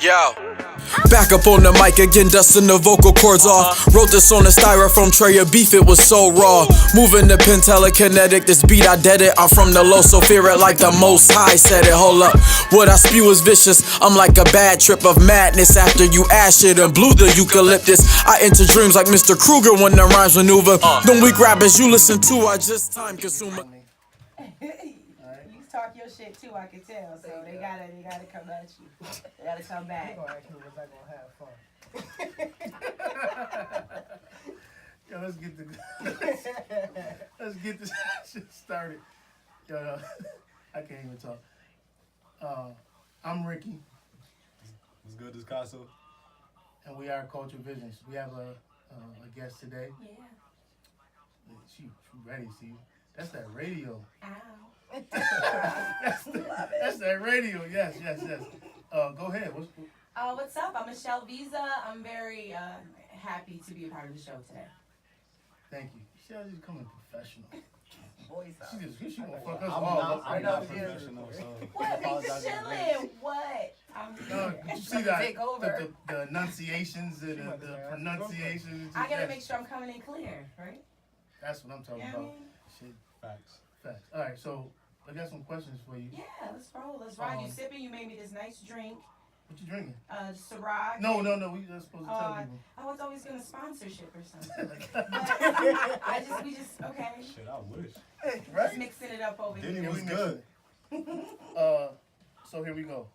Yo. Back up on the mic again, dusting the vocal cords off. Wrote this on a styrofoam tray of beef, it was so raw. Moving the pen, telekinetic, this beat I dead it. I'm from the low, so fear it like the most high said it. Hold up, what I spew is vicious. I'm like a bad trip of madness after you ash it and blew the eucalyptus. I enter dreams like Mr. Kruger when the rhymes maneuver. Them weak rappers you listen to are just time consumer. You talk your shit too, I can tell. So they gotta come at you. They gotta come back. They gonna ask me was I gonna have fun. Yo, let's get this shit started. Yo, I can't even talk. I'm Ricky. What's good, this Casso? And we are Culture Visions. We have a guest today. Yeah. She ready, see? That's that radio. Ow. That's that radio. Yes. Go ahead. What's up? I'm Michelle Visa. I'm very happy to be a part of the show today. Thank you. Michelle's just coming professional. She gonna fuck us I'm all. not professional, so What? We just chilling. What? I'm here. Did you see that? Take over. The enunciations and the pronunciations. I gotta make sure I'm coming in clear, right? That's what I'm talking Yeah, I about. mean, Shit. facts. All right, so I got some questions for you. yeah, let's roll. Let's ride. You sipping? You made me this nice drink. What you drinking? Ciroc. No. We just supposed to tell people. I was always gonna sponsorship or something. We just okay. Shit, I wish. Just mixing it up over Denny here. was good. So here we go.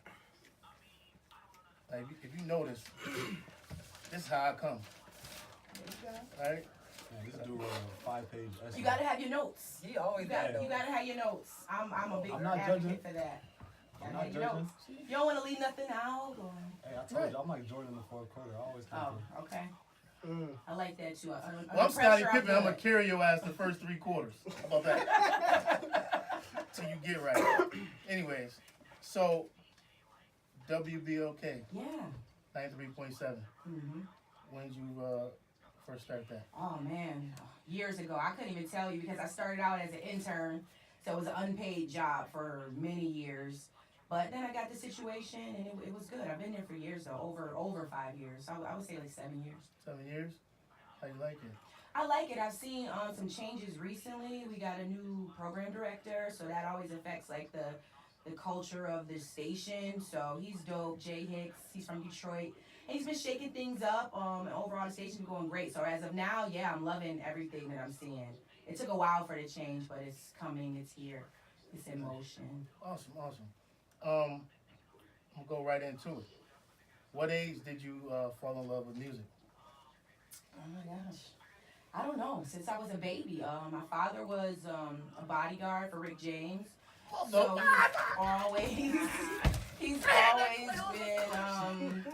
Like, if you notice, this is how I come. All right. Man, this dude wrote a 5-page essay. You gotta have your notes. He always You gotta have your notes. I'm a big I'm not advocate judging. for that. I'm Gotta not have your judging. notes. You don't want to leave nothing out. Or... Hey, I told you, I'm like Jordan in the fourth quarter. I always come Oh, okay. I like that too. Well, I'm Scottie Pippen. I'm gonna carry your ass the first 3 quarters. How about that? Till you get right. Anyways, so WBOK Yeah. 93.7. When did you first start that? Oh man, years ago. I couldn't even tell you because I started out as an intern, so it was an unpaid job for many years. But then I got the situation, and it was good. I've been there for years though, over 5 years. So I would say like 7 years. 7 years? How you like it? I like it. I've seen some changes recently. We got a new program director, so that always affects like the culture of the station. So he's dope. Jay Hicks, he's from Detroit. And he's been shaking things up. And overall, the station's going great. So as of now, yeah, I'm loving everything that I'm seeing. It took a while for it to change, but it's coming. It's here. It's in motion. Awesome. I'm gonna go right into it. What age did you fall in love with music? Oh my gosh. I don't know. Since I was a baby, my father was a bodyguard for Rick James. So he's always been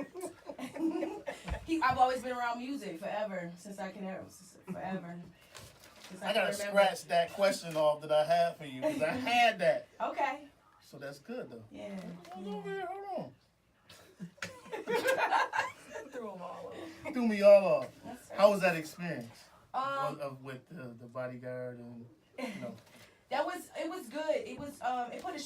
I've always been around music forever since I can forever. I gotta scratch that question off that I had for you because I had that. Okay. So that's good though. Yeah. Hold on. threw them all off. Threw me all off. That's right. How was that experience with the bodyguard and you know? It was good. It was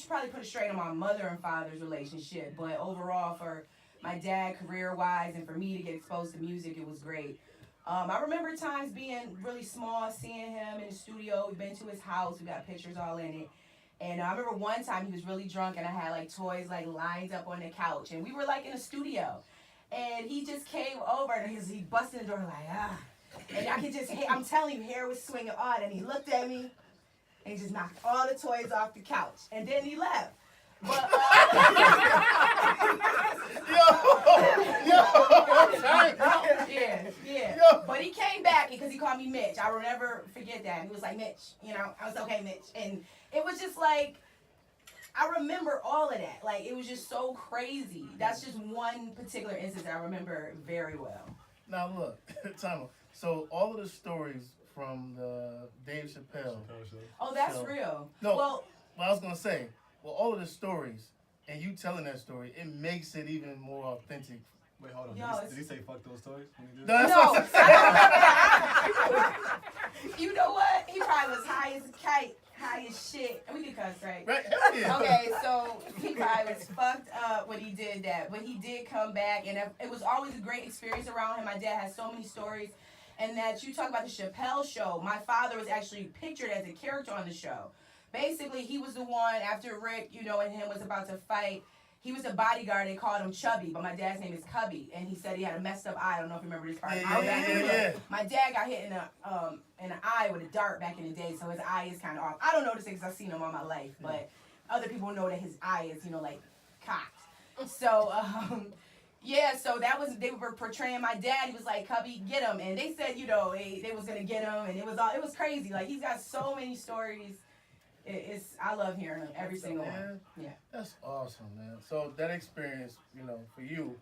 probably put a strain on my mother and father's relationship, but overall for my dad career wise and for me to get exposed to music, it was great. I remember times being really small, seeing him in the studio. We've been to his house. We got pictures all in it. And I remember one time he was really drunk and I had like toys like lined up on the couch and we were like in a studio. And he just came over and he busted the door like, And I could just, I'm telling you, hair was swinging on and he looked at me and he just knocked all the toys off the couch. And then he left. But, yeah. But he came back because he called me Mitch. I will never forget that. He was like, Mitch, I was okay, Mitch. And it was just like, I remember all of that. Like, it was just so crazy. That's just one particular instance I remember very well. Now look, Tom. So all of the stories from the Dave Chappelle. Oh, that's real. No. Well, I was gonna say, all of the stories and you telling that story, it makes it even more authentic. Wait, hold on. Did he say fuck those toys? No. You know what? He probably was high as a kite, high as shit. And we can cuss, right? Right? Yeah. Okay, so he probably was fucked up when he did that, but he did come back, and it was always a great experience around him. My dad has so many stories, and that you talk about the Chappelle Show. My father was actually pictured as a character on the show. Basically, he was the one after Rick, you know, and him was about to fight. He was a bodyguard. They called him Chubby, but my dad's name is Cubby, and he said he had a messed up eye. I don't know if you remember this part. Yeah. My dad got hit in the eye with a dart back in the day, so his eye is kind of off. I don't notice it because I've seen him all my life, but other people know that his eye is, you know, like cocked. So, yeah, so they were portraying my dad. He was like, Cubby, get him. And they said, you know, they was going to get him, and it was crazy. Like, he's got so many stories. I love hearing him, every single one. Yeah. That's awesome, man. So that experience, you know, for you,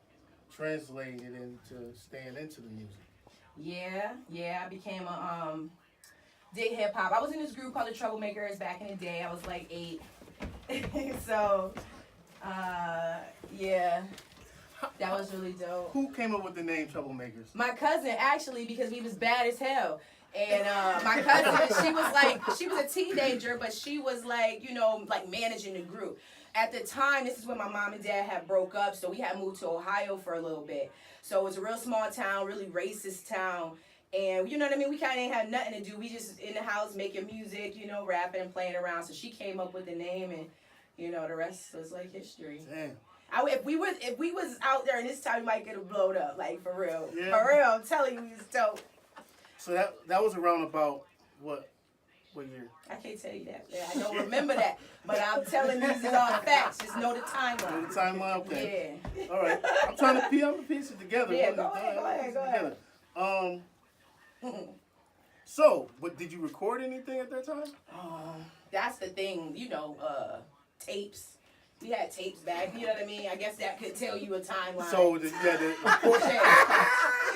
translated into staying into the music. Yeah, I became dig hip hop. I was in this group called the Troublemakers back in the day. I was like 8. So, yeah, that was really dope. Who came up with the name Troublemakers? My cousin, actually, because we was bad as hell. And my cousin, she was a teenager, but she was like, you know, like managing the group. At the time, this is when my mom and dad had broke up, so we had moved to Ohio for a little bit. So it was a real small town, really racist town. And you know what I mean? We kind of ain't had nothing to do. We just in the house making music, you know, rapping and playing around. So she came up with the name, and you know, the rest was like history. Damn. If we was out there in this time, we might get it blowed up, like for real. Yeah. For real, I'm telling you, we was dope. So that was around about what year? I can't tell you that. I don't remember that, but I'm telling you, these is all facts. Just know the timeline. Know the timeline, okay. Yeah. All right. I'm trying to piece it together. Yeah, go ahead. So, but did you record anything at that time? That's the thing, you know, tapes. We had tapes back, you know what I mean? I guess that could tell you a timeline. So, you had to record.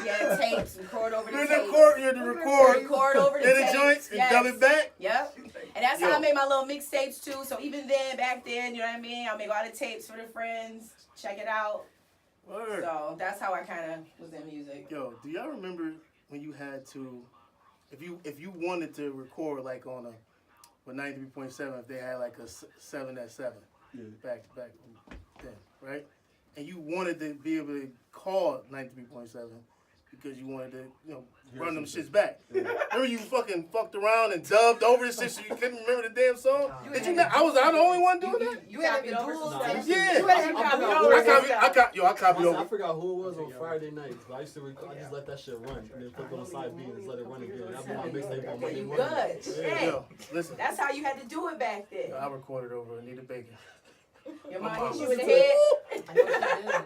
Yeah, tapes, record over the tapes. You had to record over the tapes. joints and dub it back? Yep. And that's how I made my little mixtapes too. So even then, back then, you know what I mean? I'll make all the tapes for the friends, check it out. Word. So that's how I kind of was in music. Yo, do y'all remember when you had to, if you wanted to record like on a 93.7, if they had like a 7 at 7? Yeah. Back then, right? And you wanted to be able to call 93.7 because you wanted to, you know, run them shits back. Yeah. Remember you fucking fucked around and dubbed over the shit so you couldn't remember the damn song? Did you not? I was the only one doing that? You had to dual steps. Yeah. I copied over. I forgot who it was on Friday nights, but I used to record, I just let that shit run and then put it on side B and just let it run again. That'd be my mixtape on Monday morning. Good. Hey, Yo, listen. that's how you had to do it back then. I recorded over Anita Baker. Your mom hit you in the head. I know she did.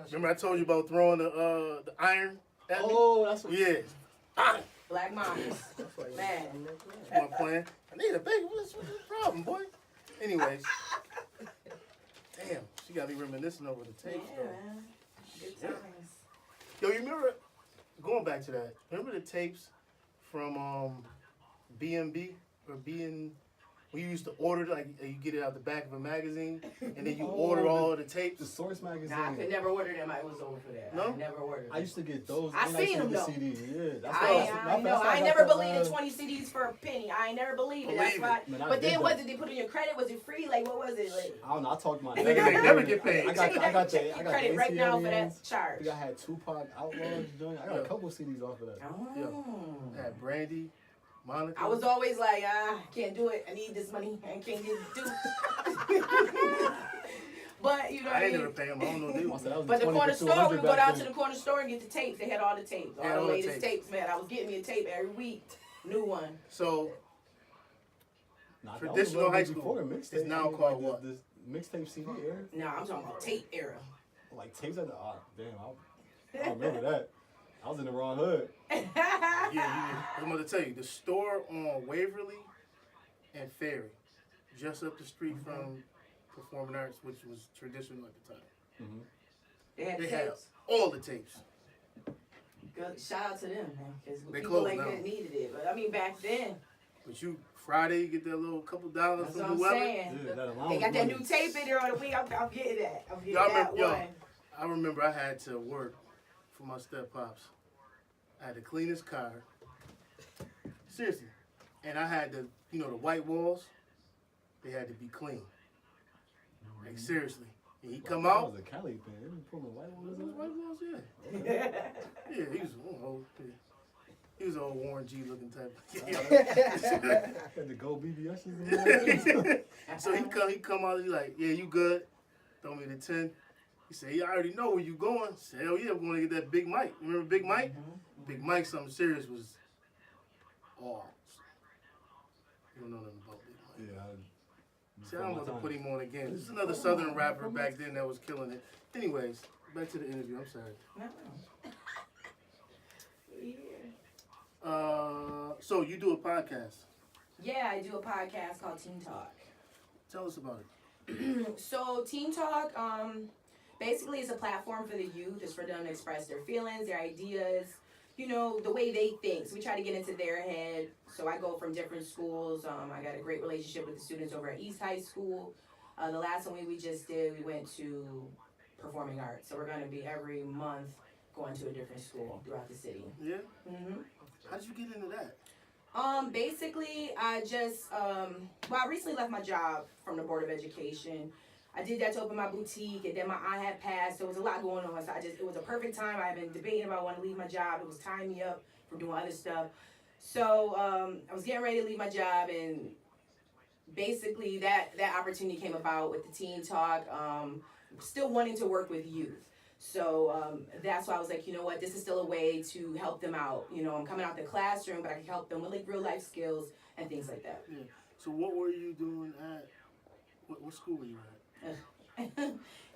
Remember I told you about throwing the iron at me? Oh, that's what. Yeah. Black moms. Man. I'm playing. Anita Baker, what's the problem, boy? Anyways. Damn, she got me reminiscing over the tapes, Yeah, though. man. Good times. Yo, you remember, going back to that, remember the tapes from B&B or B&... We used to order, like, you get it out the back of a magazine, and then you order all the tapes. The Source magazine. Nah, I could never order them. I was over for that. No? I never ordered them. I used to get those. I and seen them, the though. CDs. Yeah, that's I know. I ain't never believed in 20 CDs for a penny. I ain't never believed it. That's why. Man, But then, what did they put in your credit? Was it free? Like, what was it? Like, I don't know. I talked to my Niggas ain't never get paid. I got check your credit right now for that charge. I think I had Tupac Outlaws joint. I got a couple CDs off of that. Oh. Had Brandy, Monica. I was always like, can't do it. I need this money. I can't get it due. But, you know what I ain't mean? never pay them. I don't know they was. But the corner store, we would go down to the corner store and get the tapes. They had all the tapes. All Yeah, the all the latest tapes. tapes, man. I was getting me a tape every week. New one. So, Nah, traditional high school before the mixtape. is now called what? The mixtape CD era. No, I'm talking about tape era. Like tapes at the. Damn, I don't remember that. I was in the wrong hood. Yeah, I'm going to tell you, the store on Waverly and Ferry, just up the street from Performing Arts, which was traditional at the time. Mm-hmm. They had the They had tapes. all the tapes. Good. Shout out to them, man. Because They people closed like now. that needed it. But I mean, back then, But you, Friday, you get that little couple dollars that's from what I'm whoever. saying. Yeah, that They allowance got that money. new tape in there on the week. I'm getting that. I'm getting Y'all that remember, one. I remember I had to work for my step-pops. I had to clean his car. Seriously. And I had to, the white walls, they had to be clean. Like seriously. And he Well, come that out. was a Cali thing. They be pulling white Those ones white out. walls, yeah. Yeah, he was old. He was an old Warren G looking type. Had the gold BBSs in there. So he come out, he like, yeah, you good? Throw me the 10. He said, yeah, I already know where you going. I said, hell yeah, we're going to get that Big Mike. You remember Big Mike? Big Mike, something serious was, oh, you don't know nothing about Big Mike. Yeah. See, I don't want to put him on again. This is another Southern rapper back then that was killing it. Anyways, back to the interview. I'm sorry. So you do a podcast. Yeah, I do a podcast called Teen Talk. Tell us about it. So Teen Talk, basically is a platform for the youth. It's for them to express their feelings, their ideas, you know, the way they think. So we try to get into their head. So I go from different schools. I got a great relationship with the students over at East High School. The last one we just did, we went to performing arts. So we're going to be every month going to a different school throughout the city. Yeah? Mm-hmm. How did you get into that? Basically, I just, I recently left my job from the Board of Education. I did that to open my boutique, and then my aunt had passed, so it was a lot going on. So it was a perfect time. I had been debating if I wanted to leave my job. It was tying me up from doing other stuff. So, I was getting ready to leave my job, and basically that opportunity came about with the Teen Talk, still wanting to work with youth. So that's why I was like, you know what, this is still a way to help them out. You know, I'm coming out the classroom, but I can help them with like real life skills and things like that. Yeah. So what were you doing at, what school were you at?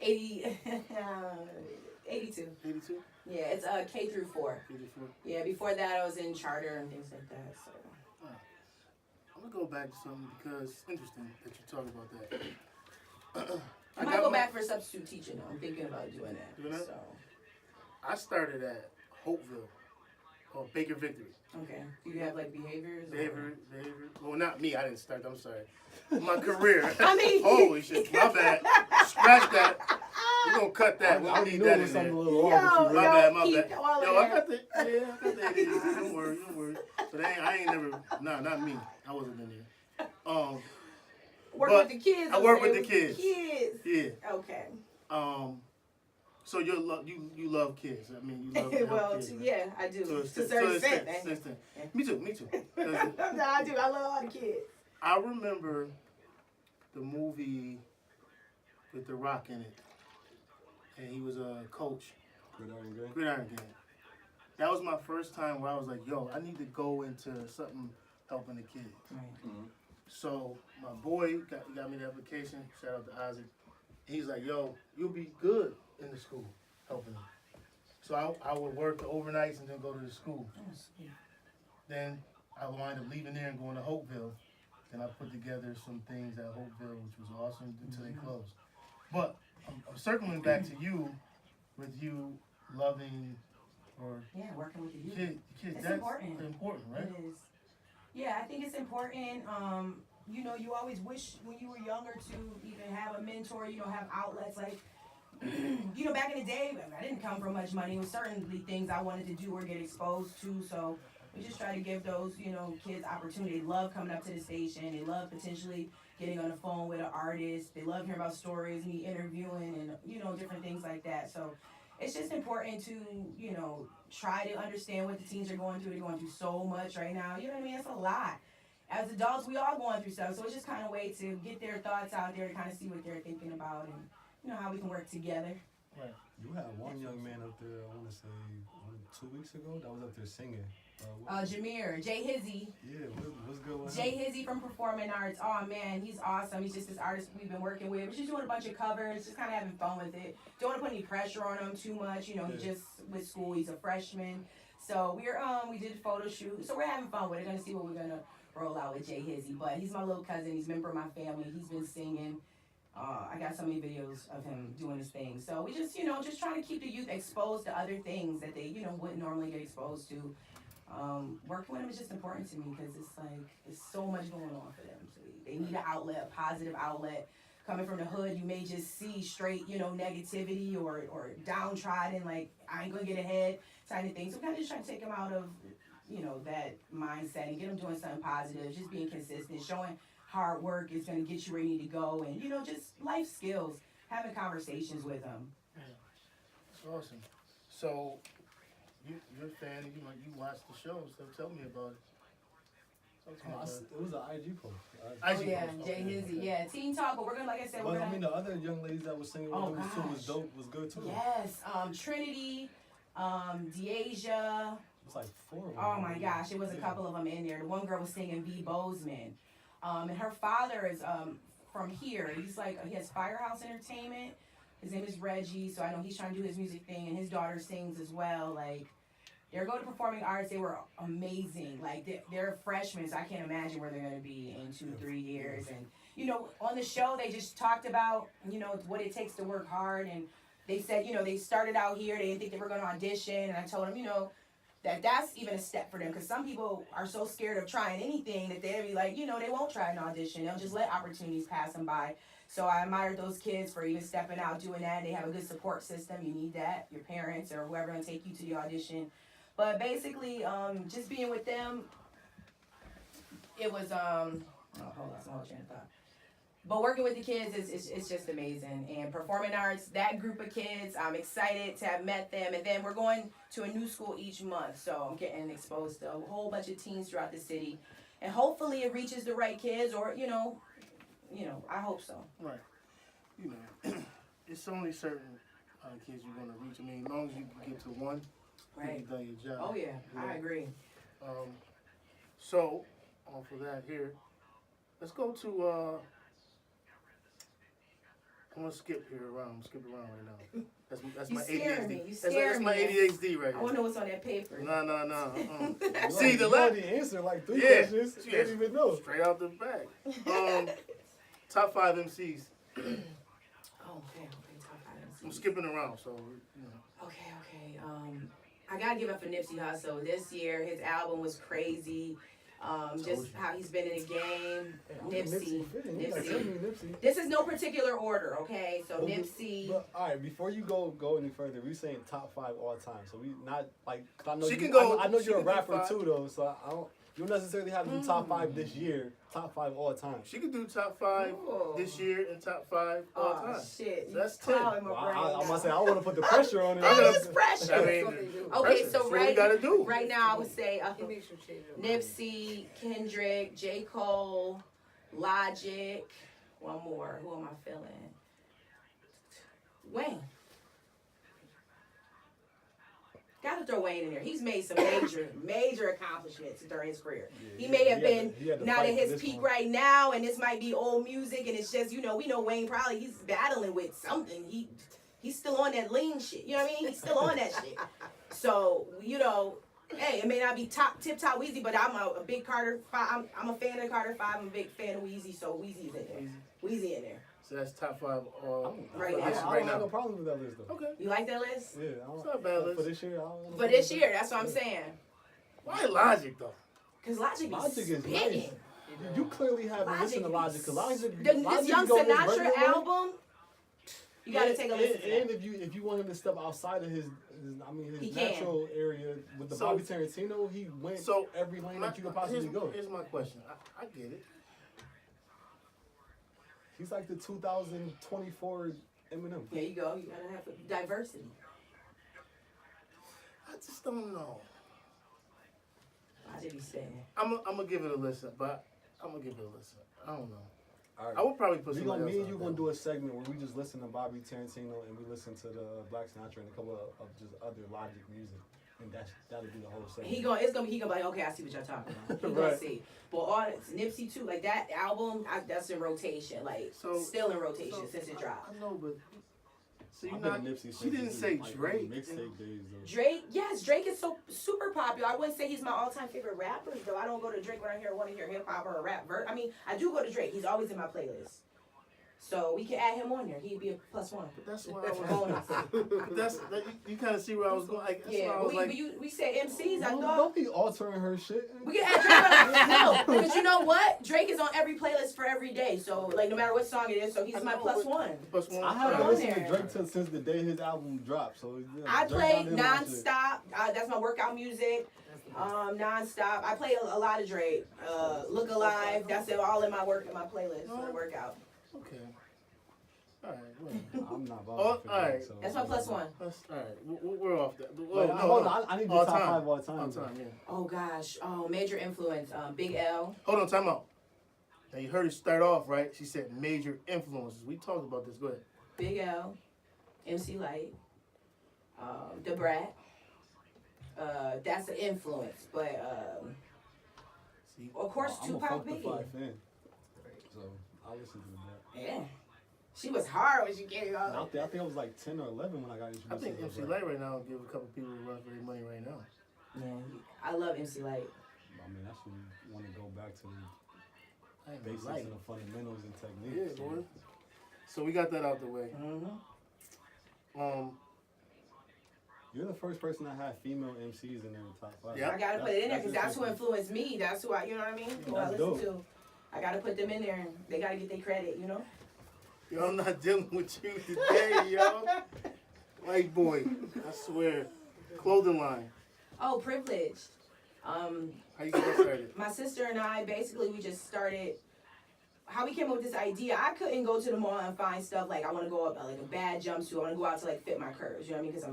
82. 82? Yeah, it's K through 4. 84? Yeah, before that I was in charter and things like that. So. I'm going to go back to something because it's interesting that you talk about that. I might go back for substitute teaching though. I'm thinking about doing that. Doing that? So. I started at Hopeville, called Baker Victory. Okay. Do you have like behaviors? Behavior. Well, not me. I didn't start. I'm sorry. My career. I mean, holy shit. My bad. Scratch that. We're gonna cut that. We I don't need knew that it was in something a there. little off. My bad. My keep bad. all of Yo, I that. got the. Don't worry. But I ain't never. Nah, not me. I wasn't in there. Work but with the kids. I work with say the kids. Kids. Yeah. Okay. So you love kids. I mean, you love to help Well, kids, right? yeah, I do. To a To a certain extent. extent. Me too. 'Cause I do. I love all the kids. I remember the movie with The Rock in it, and he was a coach. Gridiron Gang. That was my first time where I was like, yo, I need to go into something helping the kids. Right. So my boy got me the application. Shout out to Isaac. He's like, yo, you'll be good in the school helping them. So I would work the overnights and then go to the school. Then I would wind up leaving there and going to Hopeville. Then I put together some things at Hopeville, which was awesome until they closed. But I'm circling back to you with you loving or working with the youth. kids. It's That's important. important, right? It is. Yeah, I think it's important. You know, you always wish when you were younger to even have a mentor, you know, have outlets like, you know, back in the day, I didn't come from much money. It was certainly things I wanted to do or get exposed to. So we just try to give those, you know, kids opportunity. They love coming up to the station. They love potentially getting on the phone with an artist. They love hearing about stories, me interviewing and, you know, different things like that. So it's just important to, you know, try to understand what the teens are going through. They're going through so much right now. You know what I mean? It's a lot. As adults, we all going through stuff. So it's just kind of a way to get their thoughts out there to kind of see what they're thinking about and, you know, how we can work together. Right. You had one young man up there, I want to say 2 weeks ago, that was up there singing. Jameer, Jay Hizzy. Yeah, what's good with Jay him? Hizzy from Performing Arts. Oh man, he's awesome. He's just this artist we've been working with. We're just doing a bunch of covers, just kind of having fun with it. Don't want to put any pressure on him too much. You know, he just with school. He's a freshman. So we did a photo shoot. So we're having fun with it. Gonna see what we're gonna roll out with Jay Hizzy. But he's my little cousin. He's a member of my family. He's been singing. I got so many videos of him doing his thing. So we just, you know, just trying to keep the youth exposed to other things that they, you know, wouldn't normally get exposed to. Working with them is just important to me because it's like, there's so much going on for them. So they need an outlet, a positive outlet. Coming from the hood, you may just see straight, you know, negativity or downtrodden, like, I ain't gonna get ahead kind of thing. So kind of just trying to take them out of, you know, that mindset and get them doing something positive, just being consistent, showing hard work is gonna get you where you need to go, and you know, just life skills, having conversations with them. That's awesome. So, you're a fan, you watch the show, so tell me about it. Talk to me about it. It was an IG post. Oh yeah, Jay Hizzy, yeah, Teen Talk, but we're gonna, like I said, we're But gonna. I mean, the other young ladies that was singing Oh, with them too was gosh. dope, was good too. Yes, Trinity, Deasia. It's like 4 of them. Oh my gosh, it was a couple of them in there. The one girl was singing V. Bozeman. And her father is from here. He's like, he has Firehouse Entertainment. His name is Reggie, so I know he's trying to do his music thing, and his daughter sings as well. Like, they're going to performing arts. They were amazing. Like, they're freshmen, so I can't imagine where they're going to be in 2-3 years. And, you know, on the show, they just talked about, you know, what it takes to work hard. And they said, you know, they started out here. They didn't think they were going to audition. And I told them, you know, that's even a step for them, because some people are so scared of trying anything that they'll be like, you know, they won't try an audition. They'll just let opportunities pass them by. So I admired those kids for even stepping out, doing that. They have a good support system. You need that, your parents or whoever gonna take you to the audition. But basically, just being with them, it was hold on, some train of thought. But working with the kids is just amazing. And performing arts, that group of kids, I'm excited to have met them. And then we're going to a new school each month. So I'm getting exposed to a whole bunch of teens throughout the city. And hopefully it reaches the right kids, or, you know, I hope so. Right. You know, it's only certain kids you're going to reach. I mean, as long as you get to one, Right. you've done your job. Oh, yeah, I agree. So, off of that here, let's go to, I'm going to skip around right now. That's my scaring ADHD. me. You That's scaring my me. ADHD right I now. want to know what's on that paper. No. See, the you last... already answered like 3 Yeah. questions. You Yeah. didn't even know. Straight out the bag. Top 5 MCs. Oh, okay, top 5 I'm MCs. skipping around, so, you know. Okay. I gotta give up for Nipsey Hussle. This year, his album was crazy. Just how he's been in the game. Nipsey. This is no particular order, okay? So Nipsey. But, all right, before you go any further, we saying top 5 all time. So we not like, 'cause I know She you, can go- I know she you're a can do rapper 5. too though. So I don't. You don't necessarily have to do top 5 this year. Top 5 all time. She could do top 5 Ooh. this year and top 5 all Oh, time. shit. So that's Clouding 10. my Well, brain I'm now. gonna say I want to put the pressure on it. That is pressure. I mean, Okay, pressure. so That's what we gotta do. right now I would say He makes you change your mind. Nipsey, Kendrick, J. Cole, Logic. One more. Who am I feeling? Wayne. Gotta throw Wayne in there. He's made some major accomplishments during his career. He may have been not at his peak right now, and this might be old music, and it's just, you know, we know Wayne probably he's battling with something. He's still on that lean shit. You know what I mean? He's still on that shit. So, you know, hey, it may not be tip top Weezy, but I'm a big Carter. I'm a fan of Carter 5. I'm a big fan of Weezy, so Weezy's in there. Weezy in there. So that's top 5 Right now. I right don't have now. no problem with that list though. Okay. You like that list? Yeah, I don't, It's not a bad list. For this year, I don't wanna For say this that. year, that's what I'm saying. Why Logic though? Cause Logic Logic is is spitting. nice. You clearly haven't listened to Logic, because Logic. This Logic Young go his Sinatra regular way. album, you gotta take a listen to And that. if you want him to step outside of his He can. natural area with the So- Bobby Tarantino, he went So, every lane that you could possibly go. Here's my question. I get it. He's like the 2024 Eminem. There you go. You gotta have diversity. I just don't know. Logic be spitting. I'm gonna give it a listen, but I don't know. All right. I would probably put Me somebody else and on you there. gonna do a segment where we just listen to Bobby Tarantino and we listen to the Black Sinatra and a couple of just other Logic music, and that'll be the whole segment. He gonna be like, okay, I see what y'all talking about. He gonna Right. see. But all Nipsey too, like that album, that's in rotation, like So- still in rotation So, since it dropped. I know, but so you're I've been not. a Nipsey She didn't since say like Drake. mixtape days though. Drake, yes, Drake is so super popular. I wouldn't say he's my all-time favorite rapper, though. I don't go to Drake when I want to hear hip hop or a rap verse. I mean, I do go to Drake. He's always in my playlist. So we can add him on there. He'd be a +1. But that's why That's I bonus. was. You kind of see where I was going. Like, that's Yeah, why I but was like. we said MCs. I Don't, thought don't be altering her shit. we can add Drake. No, because you know what? Drake is on every playlist for every day. So like, no matter what song it is, so he's I my know, +1. Plus one. I Put haven't on listened there. to Drake since the day his album dropped. So yeah, I Drake play not in my shit. nonstop. That's my workout music. Non-stop. I play a lot of Drake. Look Alive. That's it, all in my playlist for the workout. Okay. All right. Well. I'm not Oh, bothered. all right. So That's my plus one. That's, all right. We're off that. Wait, hold on. I need the all top time. 5 all time. All time, yeah. Oh gosh. Oh, major influence. Big L. Hold on, time out. Now you heard her start off, right? She said major influences. We talked about this. Go ahead. Big L. MC Light. Da Brat. That's an influence, but See? of course I'm a Tupac Funk the Biggie. Five fan. So I listen to that. Yeah. She was hard when she came I out. think I was like 10 or 11 when I got introduced I think to MC rap. Light right now will give a couple people a run for their money right now. Yeah. I love MC Light. I mean, that's when you want to go back to I ain't the basics Light. and the fundamentals and Yeah, techniques. boy. So we got that out the way. Mm-hmm. You're the first person that had female MCs in their top 5. Yeah. I gotta put it in there because that's who interesting. influenced me. That's who you know what I mean? Who I That's listen dope. to. I gotta put them in there. And they gotta get their credit, you know? Yo, I'm not dealing with you today, yo. White boy, I swear. Clothing line. Oh, privileged. How you get that started? My sister and I, basically, we just started. How we came up with this idea, I couldn't go to the mall and find stuff like I want to go up like a bad jumpsuit. I want to go out to like fit my curves. You know what I mean? Because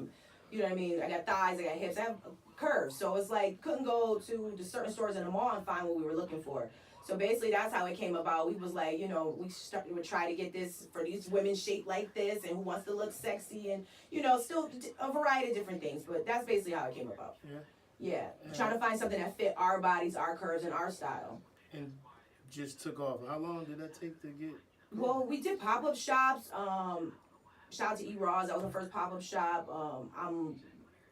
you know what I mean? I got thighs, I got hips, I have curves. So it's like couldn't go to the certain stores in the mall and find what we were looking for. So basically, that's how it came about. We was like, you know, we would try to get this for these women shaped like this and who wants to look sexy and, you know, still a variety of different things. But that's basically how it came about. Yeah. Trying to find something that fit our bodies, our curves, and our style. And just took off. How long did that take to get? Well, we did pop-up shops. Shout out to E-Raws. That was the first pop-up shop. I'm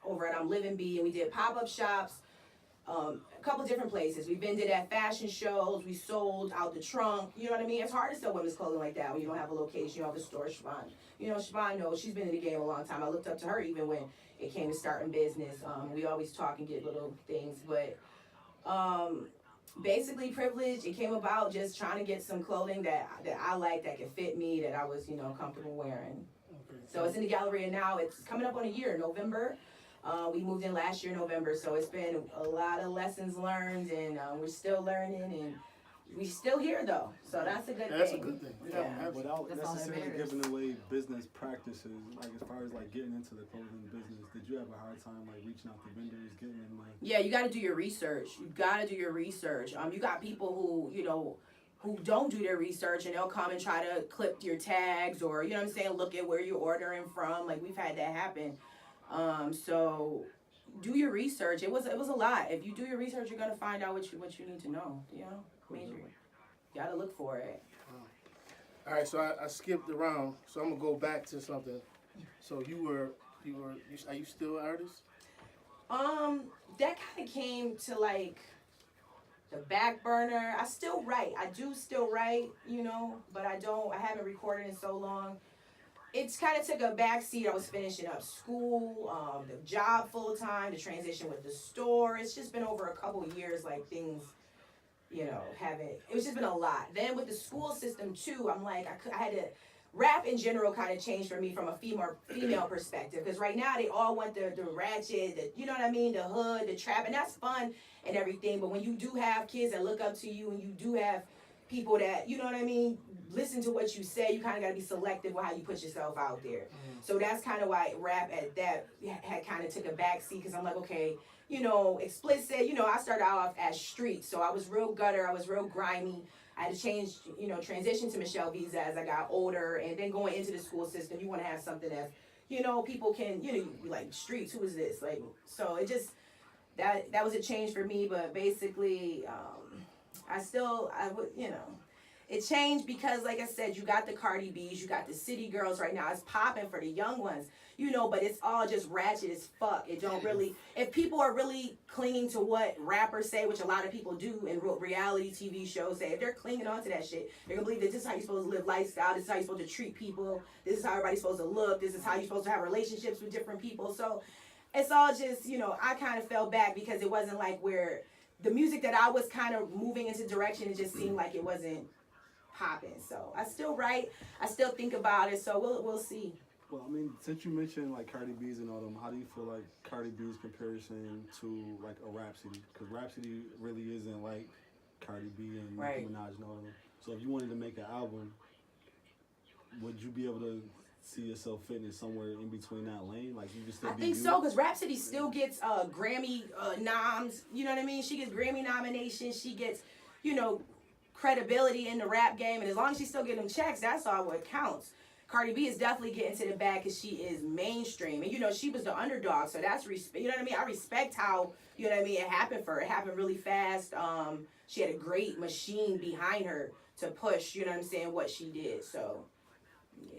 over at I'm Living Bee, and we did pop-up shops. A couple different places. We've been at fashion shows. We sold out the trunk. You know what I mean? It's hard to sell women's clothing like that when you don't have a location. You don't have a store. Siobhan, you know, Siobhan knows she's been in the game a long time. I looked up to her even when it came to starting business. We always talk and get little things, but basically privilege. It came about just trying to get some clothing that I like, that could fit me, that I was, you know, comfortable wearing. Okay. So it's in the gallery, and now it's coming up on a year, November. We moved in last year, November, so it's been a lot of lessons learned, and we're still learning, and we still here though. So that's a good thing. That's a good thing. Yeah. Without That's all that necessarily matters. giving away business practices, like as far as like getting into the clothing business, did you have a hard time like reaching out to vendors, getting in like? Yeah, you got to do your research. You got to do your research. You got people who, you know, who don't do their research, and they'll come and try to clip your tags, or, you know what I'm saying, look at where you're ordering from. Like, we've had that happen. So do your research. It was a lot. If you do your research, you're gonna find out what you need to know. You know, major. You gotta look for it. All right, so I skipped around, so I'm gonna go back to something. So are you still an artist? That kind of came to like the back burner. I still write. I do still write, you know, but I haven't recorded in so long. It's kind of took a backseat. I was finishing up school, the job full time, the transition with the store. It's just been over a couple of years, like things, you know, it's just been a lot. Then with the school system too, I'm like, I had to, rap in general kind of changed for me from a female perspective. Because right now they all want the ratchet, you know what I mean, the hood, the trap, and that's fun and everything. But when you do have kids that look up to you, and you do have people that, you know what I mean, listen to what you say, you kind of got to be selective with how you put yourself out there. So that's kind of why rap at that had kind of took a backseat, because I'm like, okay, you know, explicit, you know, I started off as street, so I was real gutter, I was real grimy. I had to change, you know, transition to Michelle Visa as I got older, and then going into the school system, you want to have something that, you know, people can, you know, like streets, who is this? Like, so it just, that was a change for me, but basically, I would, you know, it changed because, like I said, you got the Cardi B's, you got the city girls right now. It's popping for the young ones, you know, but it's all just ratchet as fuck. It don't really, if people are really clinging to what rappers say, which a lot of people do in reality TV shows say, if they're clinging on to that shit, they're gonna believe that this is how you're supposed to live lifestyle, this is how you're supposed to treat people, this is how everybody's supposed to look, this is how you're supposed to have relationships with different people. So it's all just, you know, I kind of fell back because it wasn't like where the music that I was kind of moving into direction, it just seemed like it wasn't popping. So I still write, I still think about it, so we'll see. Well, I mean, since you mentioned like Cardi B's and all them, how do you feel like Cardi B's comparison to like a Rhapsody? Because Rhapsody really isn't like Cardi B and Right. Nicki Minaj and all of them. So if you wanted to make an album, would you be able to see yourself fitting somewhere in between that lane? Like you just still I be think you? so, because Rhapsody still gets Grammy noms. You know what I mean? She gets Grammy nominations. She gets, you know, credibility in the rap game. And as long as she's still getting them checks, that's all what counts. Cardi B is definitely getting to the bag because she is mainstream. And, you know, she was the underdog. So that's, you know what I mean? I respect how, you know what I mean, it happened for her. It happened really fast. She had a great machine behind her to push, you know what I'm saying, what she did. So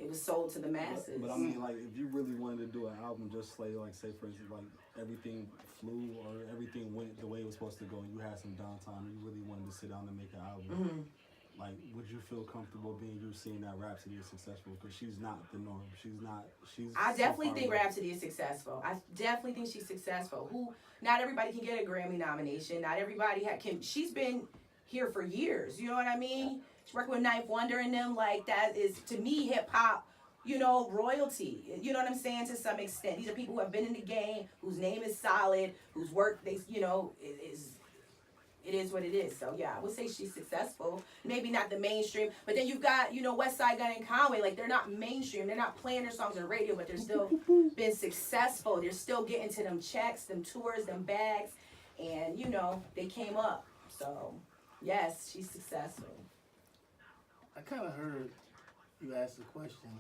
it was sold to the masses. But I mean, like, if you really wanted to do an album, just say for instance, like everything flew or everything went the way it was supposed to go, and you had some downtime, and you really wanted to sit down and make an album. Like, would you feel comfortable being you seeing that Rhapsody is successful? Because she's not the norm. I so definitely far think away. Rhapsody is successful. I definitely think she's successful. Not everybody can get a Grammy nomination. Not everybody can. She's been here for years. You know what I mean? She's working with Ninth Wonder and them. Like, that is, to me, hip hop, you know, royalty. You know what I'm saying? To some extent. These are people who have been in the game, whose name is solid, whose work, they, you know, it is what it is. So, yeah, I would say she's successful. Maybe not the mainstream. But then you've got, you know, West Side Gun and Conway. Like, they're not mainstream. They're not playing their songs on the radio, but they're still been successful. They're still getting to them checks, them tours, them bags. And, you know, they came up. So, yes, she's successful. I kind of heard you ask the question,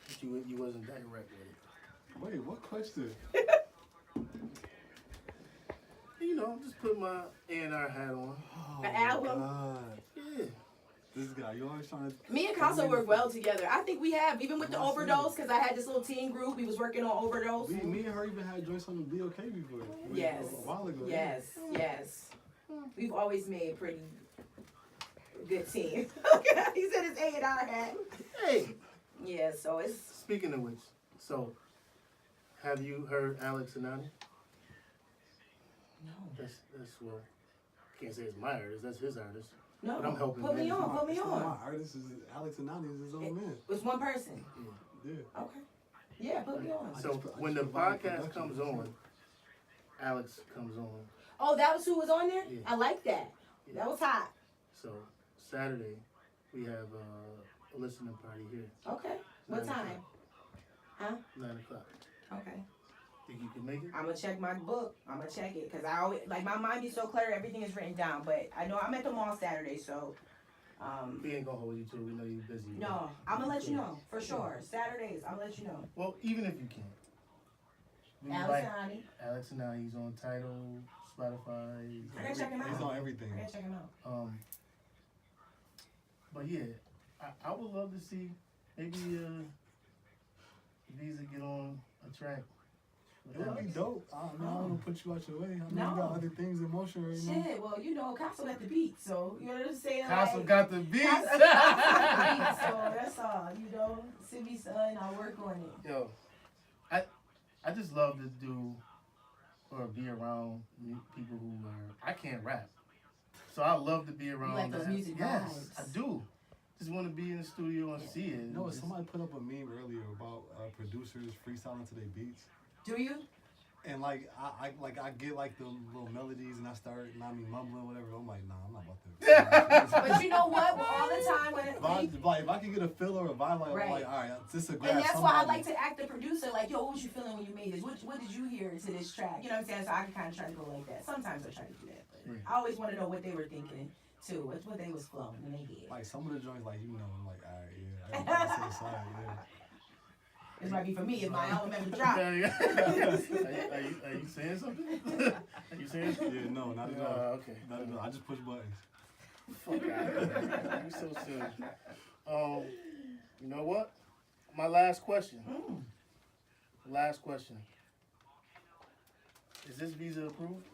but you wasn't direct with it. Wait, what question? You know, just put my A&R hat on. Oh, An album? God. Yeah. This guy, you always trying to... Me and Casa work well together. I think we have, even with the overdose, because I had this little teen group. We was working on overdose. Me and her even had joints on the BOK before. Yes. A while ago. Yes, yes. We've always made a pretty good team. He said his A&R hat. Hey. Yeah, so it's... Speaking of which, so have you heard Alex Anani? No. That's well, can't say it's my artist. That's his artist. No, But I'm helping put me him. on, put me It's not on. my artist is Alex Anani is his own man. It's one person. Yeah. Okay. Yeah, put me on. So when the podcast comes on, Alex comes on. Oh, that was who was on there? Yeah. I like that. Yeah. That was hot. So Saturday we have a listening party here. Okay. What 9 time? Huh? 9 o'clock. Okay. Think you can make it? I'm gonna check my book. I'm gonna check it because I always like my mind be so clear. Everything is written down. But I know I'm at the mall Saturday, so We ain't gonna hold you to it. We know you're busy. no, I'm gonna let you know for sure. Saturdays, I'll let you know. Well, even if you can't. We Alex like and Honey. Alex Anani. He's on Tidal, Spotify. I gotta check him He's out. on everything. I gotta check him out. But yeah, I would love to see maybe Visa get on a track. It would be dope. I mean, I don't want to put you out your way. I mean, No. you got other things in motion right now. Shit, well, you know, Castle got the beat, so you know what I'm saying? Castle like, got the beats. Castle got the beat, so that's all. You know, send me son, I'll work on it. Yo, I just love to do or be around people who are. I can't rap, so I love to be around. like those that. music Yes, vibes. I do. Just want to be in the studio and see it. No, Just- somebody put up a meme earlier about producers freestyling to their beats. Do you? And like I get like the little melodies and I start mumbling whatever. I'm like, nah, I'm not about to. But you know what? Well, all the time when If I can get a feel or a vibe, like, Right. I'm like, all right, this is a grab. and that's why I like to act the producer. Like, yo, what was you feeling when you made this? What did you hear to this track? You know what I'm saying? So I can kind of try to go like that. Sometimes I try to do that, but Right. I always want to know what they were thinking too. What they was flowing in their head. Like some of the joints, like I'm like, all right, yeah, I gotta say sorry, yeah. This might be for me if my album ever drop. are you saying something? Are you saying something? Yeah, no, not at all. Okay. Not at all. I just push buttons. Fuck out of here. You so silly. You know what? My last question. Last question. Is this Visa approved?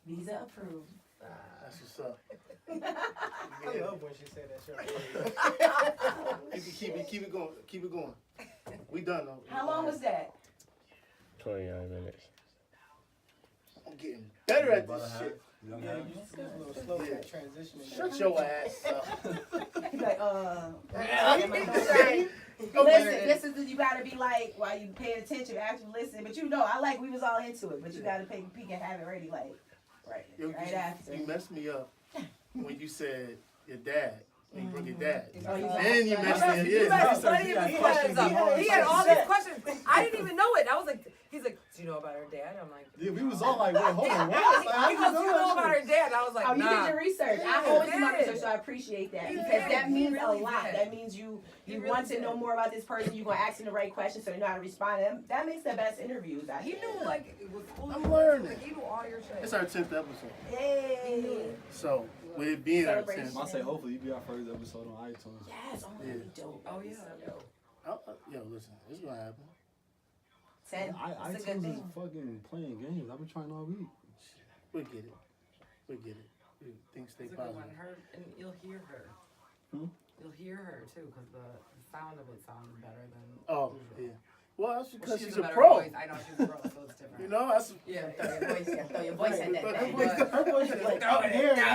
Visa approved. That's what's up. I love when she said that shit. Keep it going. Keep it going. We done though. How long was that? 29 minutes. I'm getting better at About this a shit. half. Yeah, you just a little slow Yeah. that transition. Shut your ass up. He's like, Listen, this is you gotta be like while you paying attention, actually listen. But you know, we was all into it. But you gotta take a peek and have it ready, like right after. You messed me up when you said your dad. When you bring your dad. Oh, you Then you messed me up. You guys funny because he had all these questions. I didn't even know it. I was like, he's like, do you know about her dad? I'm like, Yeah, we was all like, wait, hold on, what? Like, he goes, do you know about her dad? I was like, Oh, you nah. did your research. I always do my research, so I appreciate that He because did. that He means really a lot. did. That means you really want to did. know more about this person. You're gonna ask them the right questions so they know how to respond. That makes the best interviews. He knew, like, it was cool. I'm learning. Like, he knew all your shit. It's our 10th episode. Yay! So, with it being our Celebration. 10th, I say hopefully you be our first episode on iTunes. Yes, oh, that'd be dope. Oh, yeah. yo, listen, it's gonna happen. 10. That's a good iTunes is thing. fucking playing games. I've been trying all week. We'll get it. We'll get it. Things stay It's a good positive. one. Her, and you'll hear her. Hmm? You'll hear her, too, because the sound of it sounds better than Oh, usual. yeah. Well, that's because She's she's a a better pro. voice. I know she's a pro, so it's different. You know, that's Yeah. Throw your voice in that Her thing. voice- Her voice is like up here, right? Down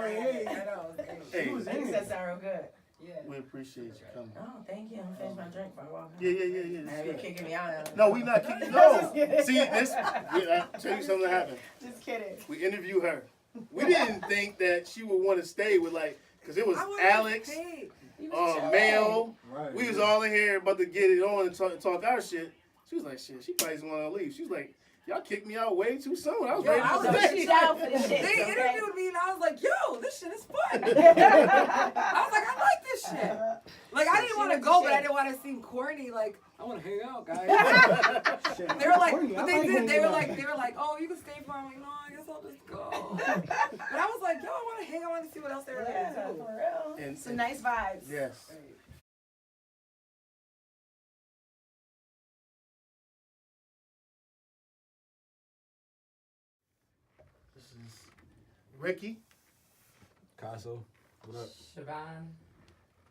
I here. know. Hey, She was in That it. sound real good. Yeah. we appreciate you coming. Oh, thank you. I'm finish my drink before I walk out. Yeah. Now That's you're good. kicking me out. No, we not kicking. No. See, I'll tell you something that happened. Just kidding. We interviewed her. We didn't think that she would want to stay with because it was I wanna Alex, get paid. Mayo. Right. We was all in here about to get it on and talk our shit. She was like, shit, she probably just want to leave. She was like, y'all kicked me out way too soon. I was Yo, ready I to was So stay. she's down for this shit. They okay? interviewed me and I was like, yo, this shit is fun. I was like, I like this shit. Like, I didn't want to go, but I didn't want to seem corny. Like, I want to hang out, guys. They were like, but they did. They were like, oh, you can stay for. I'm like, no, I guess I'll just go. But I was like, yo, I want to hang out. I want to see what else they were Yeah, going to do. for real. And- Some nice vibes. Yes. This is Ricky. Casso, what up? Siobhan.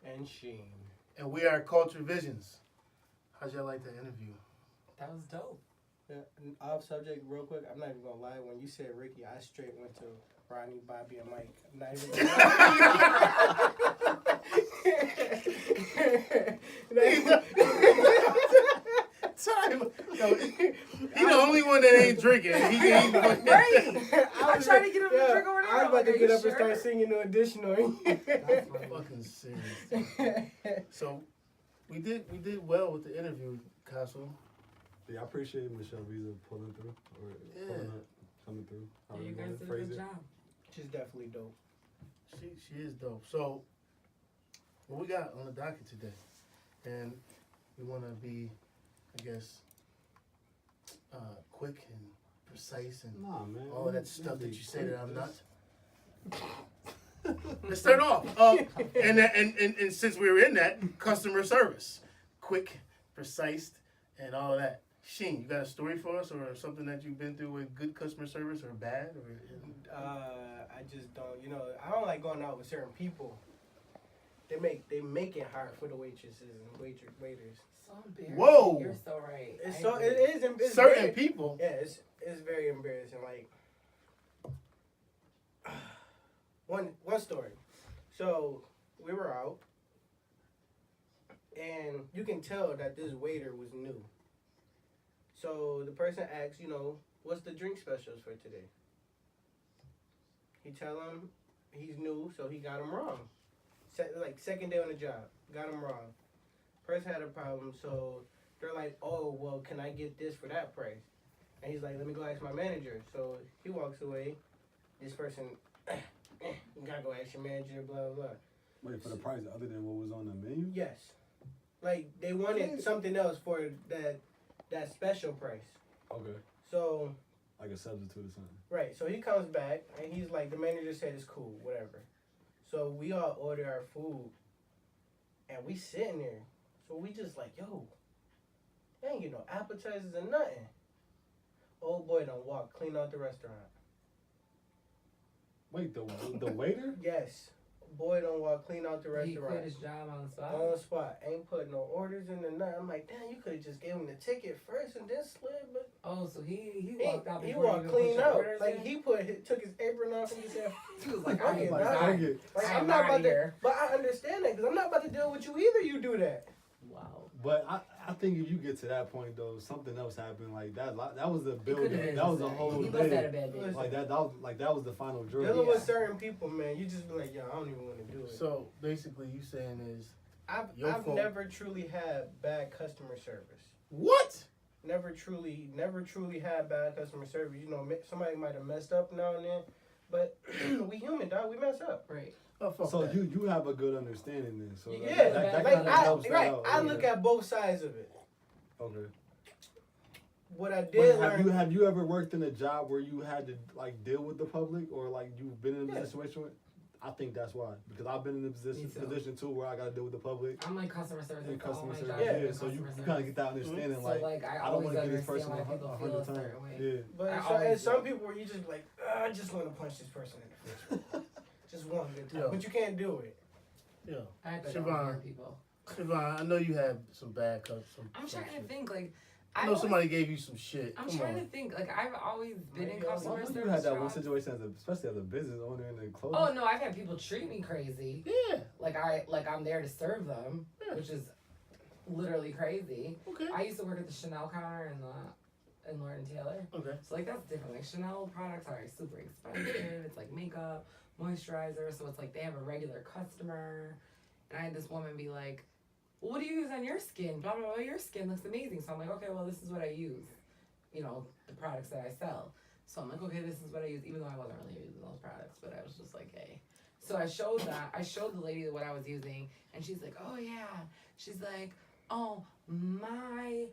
And Sheen. And we are Culture Visions. How'd y'all like that interview? That was dope. Yeah, and off subject, real quick. I'm not even gonna lie. When you said Ricky, I straight went to Ronnie, Bobby, and Mike. I'm not even Time. Yo, he the only one that ain't drinking. Right. I tried to get him to drink over there. I was about Are to you get up sure? and start singing the additional. Fucking serious. So we did well with the interview, Castle. Yeah, I appreciate Michelle Visa pulling through or pulling up, coming through. Yeah, however you guys wanna did a phrase good it. job. She's definitely dope. She is dope. So what we got on the docket today, and we want to be, I guess, quick and precise and Nah, man. all of that stuff that you say that I'm not. Just- Let's start off. And since we were in that, customer service, quick, precise, and all of that. Sheen, you got a story for us, or something that you've been through with good customer service, or bad, or? I just don't. I don't like going out with certain people. They make it hard for the waitresses and waiters. So embarrassing. Whoa. You're so right. It's I so agree. it is. It's Certain very- people. Yeah, it's very embarrassing. Like one story. So we were out, and you can tell that this waiter was new. So the person asks, what's the drink specials for today? He tell him he's new, so he got him wrong. Second day on the job, got him wrong. Person had a problem, so they're like, oh, well, can I get this for that price? And he's like, let me go ask my manager. So he walks away. This person, you gotta go ask your manager, blah, blah, blah. Wait, for the price other than what was on the menu? Yes. Like, they wanted something else for that special price. Okay. So, Like a substitute or something. right, so he comes back, and he's like, the manager said it's cool, whatever. So we all order our food, and we sitting there. So we just like, yo, they ain't get no appetizers or nothing. Old boy done walk clean out the restaurant. Wait, the waiter? Yes. Boy done walk clean out the He restaurant. quit his job on the spot. On the spot. Ain't put no orders in the nothing. I'm like, damn, you could have just gave him the ticket first and then slid, but Oh, so he walked out he before walked you clean even put your out. orders Like in? he took his apron off and he said, He was like, I'm I'm like, not. Like, I'm I'm not outta about to, here. but I understand that because I'm not about to deal with you either. You do that. Wow. But I think if you get to that point though, something else happened. Like that was the It could've building. been That was a insane. whole He must have had a thing. bad day. Like that was the final drill. Dealing with certain people, man, you just be like, yo, I don't even want to do it. So basically, you saying is I've fault. never truly had bad customer service. what? Never truly had bad customer service. You know, somebody might have messed up now and then, but we human, dog. We mess up. Right. Oh, fuck So that. you have a good understanding then. So Yeah, that like kind of helps that out. I look at both sides of it. Okay. What I But did learn. have you ever worked in a job where you had to like deal with the public or like you've been in a Yeah. situation? I think that's why, because I've been in a Me too. position too where I got to deal with the public I'm like customer service. and for all customer my service. jobs. Yeah, Yeah, so you Customer kind of service. get that understanding. So Like like I I don't always want to get this person understand why people feel 100 a certain times. way. Yeah. But I so, always and some do. people where you just be like, I just want to punch this person in the face. Just one good time. Yo. But you can't do it. Yo, I have to Siobhan. go for people. Siobhan, I know you have some bad cuts. I'm trying to shit. think like I know somebody gave you some shit. I'm Come trying on. to think like I've always been in Maybe I was- customer Well, service. you had that one jobs. situation especially as a business owner in the clothing. Oh no, I've had people treat me crazy. Yeah. Like I'm there to serve them, Yeah. which is literally crazy. Okay. I used to work at the Chanel counter in Lord & Taylor. Okay. So like that's different. Like Chanel products are super expensive. It's like makeup, moisturizer. So it's like they have a regular customer. And I had this woman be like, well, what do you use on your skin? Blah, blah, blah. Your skin looks amazing. So I'm like, okay, well, this is what I use. You know, the products that I sell. So I'm like, okay, this is what I use. Even though I wasn't really using those products, but I was just like, hey. So I showed the lady what I was using. And she's like, oh, yeah. She's like, oh, my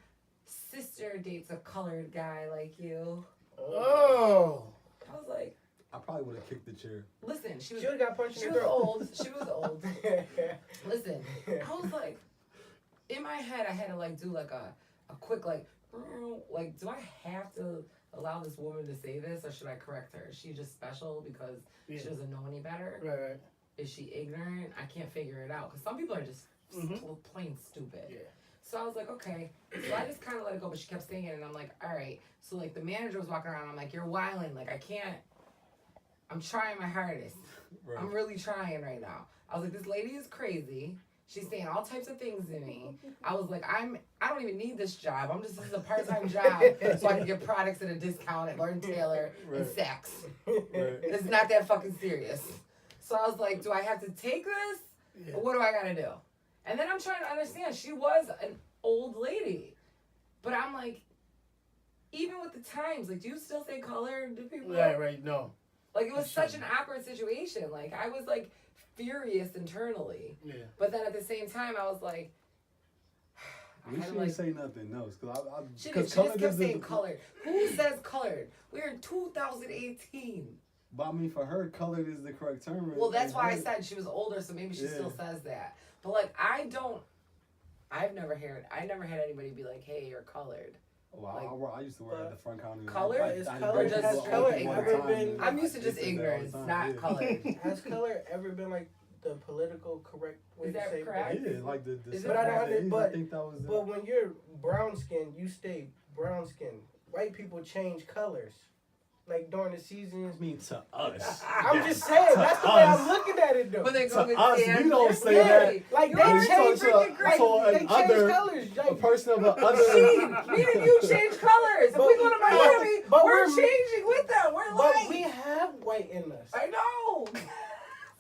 sister dates a colored guy like you. Oh. I was like, I probably would have kicked the chair. listen, she She would have got punched was in the throat. old. She was old. Listen, I was like, in my head, I had to like do like a quick like, do I have to allow this woman to say this or should I correct her? Is she just special because she doesn't know any better? Right. Is she ignorant? I can't figure it out because some people are just plain stupid. Yeah. So I was like, okay. So I just kind of let it go, but she kept saying it, and I'm like, all right. So like the manager was walking around, I'm like, you're wilding. Like I can't. I'm trying my hardest. Right. I'm really trying right now. I was like, this lady is crazy. She's saying all types of things to me. I was like, I don't even need this job. This is a part-time job so I can get products at a discount at Lord & Taylor and Right. Saks. Right. It's not that fucking serious. So I was like, do I have to take this? Yeah. Or what do I gotta do? And then I'm trying to understand, she was an old lady. But I'm like, even with the times, like, do you still say color? Do people? Right. No. Like, it was such an awkward situation. Like, I was, like, furious internally. Yeah. But then at the same time, I was like, We I had, shouldn't like, say nothing else she because just kept saying colored. Who says colored? We're in 2018. But I mean, for her, colored is the correct term. Well, that's And why I her- said she was older, so maybe she Yeah. still says that. But like, I never had anybody be like, "Hey, you're colored." Well, I used to work at the front counter. Color? Is I color- know has people color all the ever time, been- and I'm used to I just sit there all the ignorance, time, not yeah. colored. Has color ever been like the political correct way Is to that say correct? Yeah, like the Is it- But I don't seventies, under- but- I think that was. But when you're brown skin, you stay brown skin. White people change colors. Like during the seasons. I mean, to us. I'm just saying, that's the way I'm looking at it though. When they To go with us, we Sam, don't you're say scary. Like You they already change, freaking crazy. they change other- colors. A Like, person of a Me other. and you change colors. If we go to Miami, but we're we're- changing with them. We're but light. we have white in us. I know.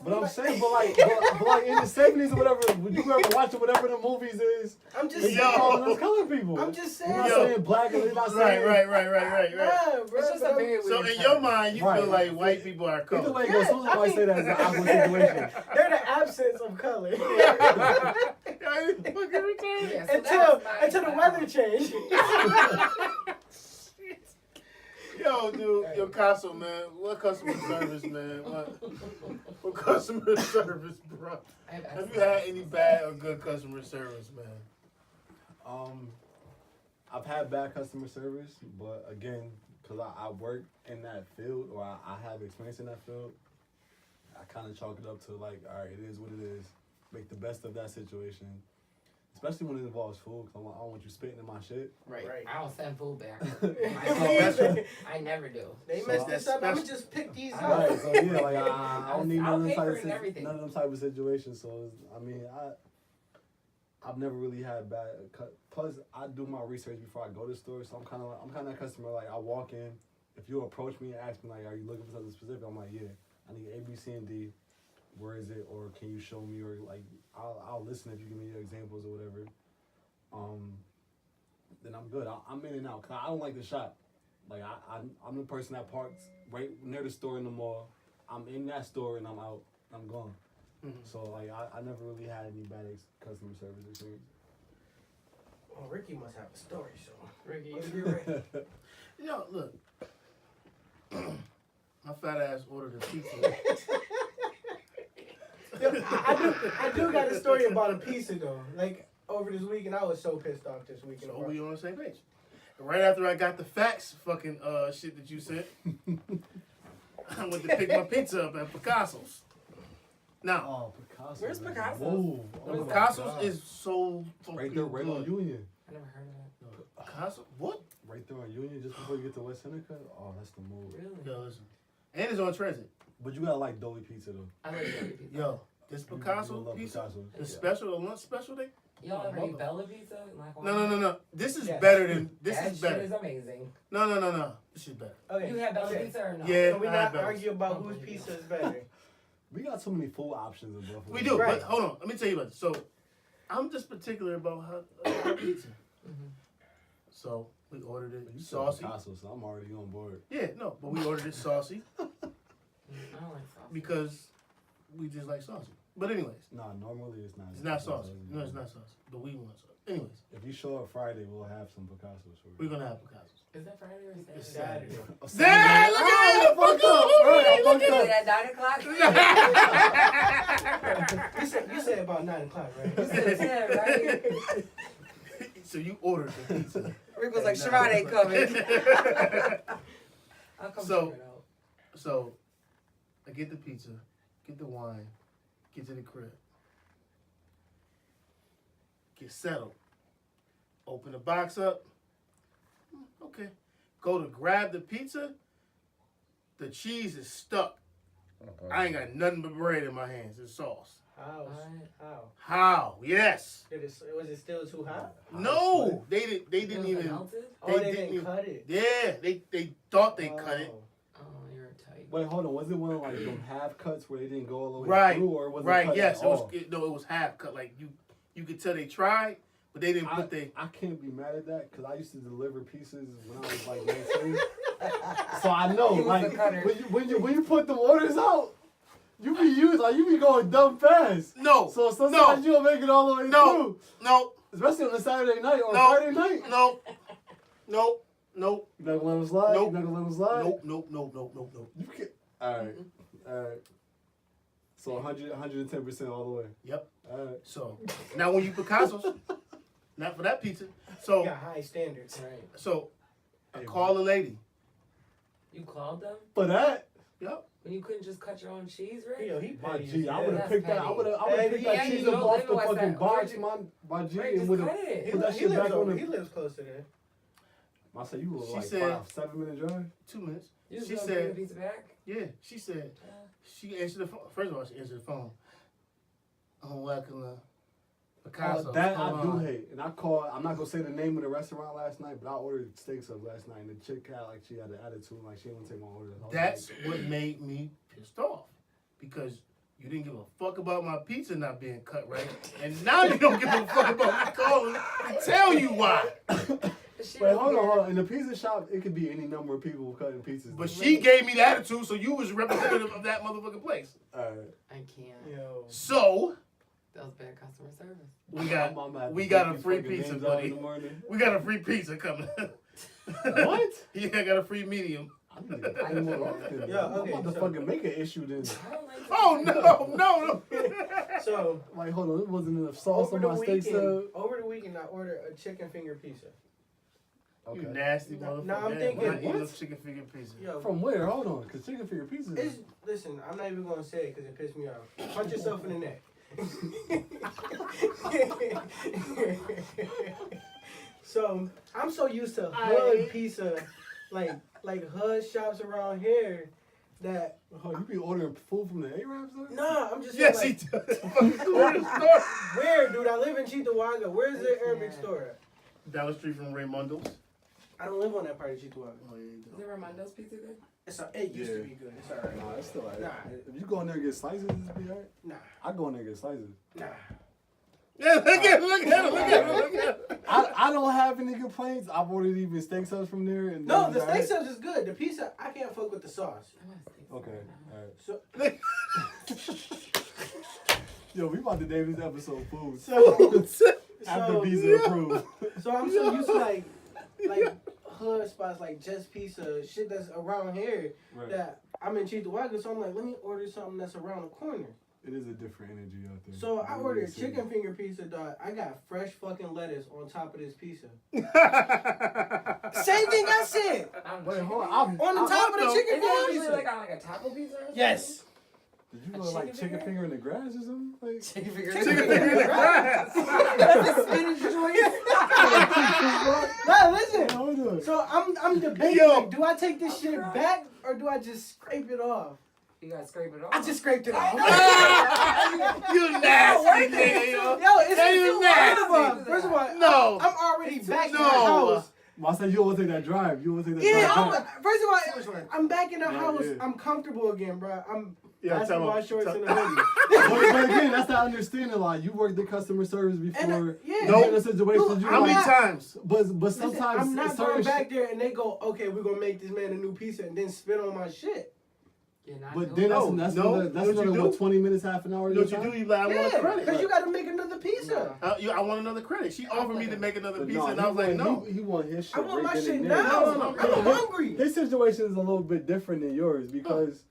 But I'm saying, but like in the 70s or whatever, when you ever watch whatever the movies is, I'm just they saying. calling us colored people. I'm just They're saying. not Yo. saying black, and they're not Right. saying. Yeah, bro. It's just a very weird. So in term. your mind, you Right. feel like white people are Either colored. way it goes, somebody say that as an awkward situation. They're the absence of color. Yeah, so until the weather changed. Yo, dude, yo, Casso, man. What customer service, man? What customer service, bro? Have you had any bad or good customer service, man? I've had bad customer service, but again, because I work in that field or I have experience in that field, I kind of chalk it up to like, all right, it is what it is. Make the best of that situation, especially when it involves food. Cause I don't want you spitting in my shit. Right. Right. I don't send food back. They I never do. messed this up. that's I'ma just pick these up. Right, so yeah, like I don't need I'll none of pay them for type it and everything. none of them type of situations. So I mean, I've never really had bad cut. Plus, I do my research before I go to the store, so I'm kind of a customer. Like I walk in, if you approach me and ask me like, "Are you looking for something specific?" I'm like, "Yeah, I need A, B, C, and D. Where is it? Or can you show me? Or like, I'll listen if you give me your examples or whatever. Then I'm good. I'm in and out. Cause I don't like to shop. Like I'm the person that parks right near the store in the mall. I'm in that store and I'm out. I'm gone. Mhm. So like I never really had any bad customer service experience. Well, Ricky must have a story, so Ricky, let's get ready. Yo, look. My fat ass ordered a pizza. I do got a story about a pizza though. Like over this weekend, I was so pissed off this weekend. So we on the same page. And right after I got the facts fucking shit that you said, I went to pick my pizza up at Picasso's. Now, Oh, Picasso. Where's man. Picasso? Whoa. the Oh my Picasso's God. is so fucking right there, right on good. Union. I never heard of it. Picasso? What? Right there on Union, just before you get to West Seneca. Oh, that's the move. Really? Yo, listen. And it's on transit. But you gotta like Dolly Pizza though. I like Bella Pizza. Yo, this You Picasso love pizza, Picasso. the Yeah. special, the lunch special thing. Y'all ever Mother- eat Bella Pizza? Like, No. This is Yes. better than, this that is shit better. is amazing. No. This is better. Okay, You had Bella okay. Pizza or no? Yeah. Can we I had not Bella's. argue about whose pizza is better? We got so many full options in Buffalo. We do, Right. but hold on. Let me tell you about this. So, I'm just particular about how pizza. Mhm. So, we ordered it You said saucy. Picasso, so I'm already on board. Yeah, no, but we ordered it saucy I don't like sauce. because we just like saucy. But anyways, Nah, normally it's not. it's not saucy. No, it's not saucy. But we want saucy. Anyways, If you show up Friday, we'll have some Picassos for you. we're gonna have Picasso's. Is that Friday or Saturday? It's Saturday. Oh, Dad, look at it! Fuck Look up! at at 9 o'clock. You said about 9 o'clock, right? You said 10, right? So you ordered the pizza. Rick was like, Sherrod ain't coming. I'll come So- check it out. So, I get the pizza, get the wine, get to the crib, get settled, open the box up. Okay. Go to grab the pizza. The cheese is stuck. I ain't got nothing but bread in my hands and sauce. How? What? How? How? Yes. Was it still too hot? No. They It didn't was even. melted? Oh, They they didn't didn't even- cut it. Yeah. They thought they cut it. Oh. Oh, you're tight. Wait, hold on. Was it one of like them half cuts where they didn't go all the way Right. through, or was it Right. cut Yes. at It was. all? It was half cut. Like you could tell they tried, but they didn't put they. I can't be mad at that because I used to deliver pieces when I was like 19. So I know, He was like a cutter. when you put the orders out, you be going dumb fast. No. So sometimes you don't make it all the way No. through, No. especially on a Saturday night or No. Friday night. No. Nope. Nope. You not gonna let them slide? Nope. You not gonna let them slide? Nope. You can. All right. So 110% all the way. Yep. All right. So now when you Picasso's, not for that pizza. You So got high standards. so I Hey, call the lady. You called them? For that, Yep. When you couldn't just cut your own cheese, Rick? Yo, he my petty G, as I hell. would have That's picked that. I petty. would have Hey, picked that yeah, cheese you up don't off live the in West fucking End. box, Where'd my G, Right, and just would cut have it. put that He shit lives back on over- the. He lives close to there. I said you were She like said- 7-minute drive. 2 minutes. You just She gonna said- bring the pizza back? Yeah. She said she answered the phone. First of all, she answered the phone. I'm welcome Picasso. That I do hate, and I called. I'm not gonna say the name of the restaurant last night, but I ordered steak subs last night, and the chick had like she had an attitude, like she didn't take my order. I was That's like, what made me pissed off because you didn't give a fuck about my pizza not being cut right, and now you don't give a fuck about me calling to tell you why. Wait, hold on. In the pizza shop, it could be any number of people cutting pizzas. But she gave me the attitude, so you was representative of that motherfucking place. I can't. Yo. So That was bad customer service. we got I'm at we the got a 50 free fucking pizza, names out in buddy. the morning. We got a free pizza coming. What? Yeah, I got a free medium. I need to get paid more often. Yeah, I'm okay, about to so- fucking make an issue then. I don't like Oh no. So Like, hold on, it wasn't enough sauce over on the my steak sub. weekend, I ordered a chicken finger pizza. You nasty motherfucker. Now I'm Damn, thinking, I'm not eating no what? chicken finger pizza. Yo, From where? Hold on, because chicken finger pizza. it's, listen, I'm not even gonna say it because it pissed me off. Punch yourself in the neck. So I'm so used to hood pizza, like hood shops around here, that. Oh, you be ordering food from the Arabs? Though? Nah, I'm just Yes, saying, he like, does. Fucking store. where, dude? I live in Cheektowaga. Where's the Arabic store at? Down the street from Raymondo's. I don't live on that part of Cheektowaga. Oh, yeah, you Is go. it Armando's pizza good? It used to Yeah. be good. It's alright. Nah, it's still alright. Nah. If you go in there and get slices, it's be alright. Nah, I go in there and get slices. nah. Yeah, look at him, look at him, look at him, look at him. I don't have any complaints. I've ordered even steak subs from there. And No, they're the alright. steak subs is good. The pizza, I can't fuck with the sauce. I want steak. Okay, alright. So, Yo, we about to name this episode food. so, After so, pizza approved. so I'm so used to like hood spots like Just Pizza, shit that's around here Right. that I'm in Cheektowaga, so I'm like, let me order something that's around the corner. It is a different energy out there. So I It really ordered is. chicken finger pizza, dog. I got fresh fucking lettuce on top of this pizza. Same thing I said. Wait, hold on. On the top of the Is chicken it finger usually pizza. like on like a taco pizza? Or something? Yes. Did you A go like chicken chicken finger? finger in the grass or something? Like, Chicken finger. Chicken finger in the grass. That's a spinach joint. Nah, listen. what are we doing? So I'm debating. Yo. Like, do I take this shit back or do I just scrape it off? You gotta scrape it off. I just scraped it off. You nasty nigga, yo. Yo, it's Hey, you nasty. First of all, No. I'm already back in the No. house. I said you don't want to take that drive. You want to take that Yeah, drive. first of all, I'm back in the Yeah, house. yeah. I'm comfortable again, bro. I'm Yeah, tell basketball him. shorts Tell- and a hoodie. But again, that's not understanding. Like you worked in customer service before. yeah. You get in situations. You How many like, times? But Listen, sometimes I'm not certain going back shit- there and they go, okay, we're gonna make this man a new pizza and then spit on my shit. You're not But doing then it. that's No, another, that's what you another what, do? 20 minutes, half an hour. You know what you do? You like, I want a Yeah, credit. because you gotta make another pizza. I want another credit. She offered me to make another But pizza, and he I was like, want- no. He want his shit. I want my right then shit and now. there. No. I'm hungry. His situation is a little bit different than yours because.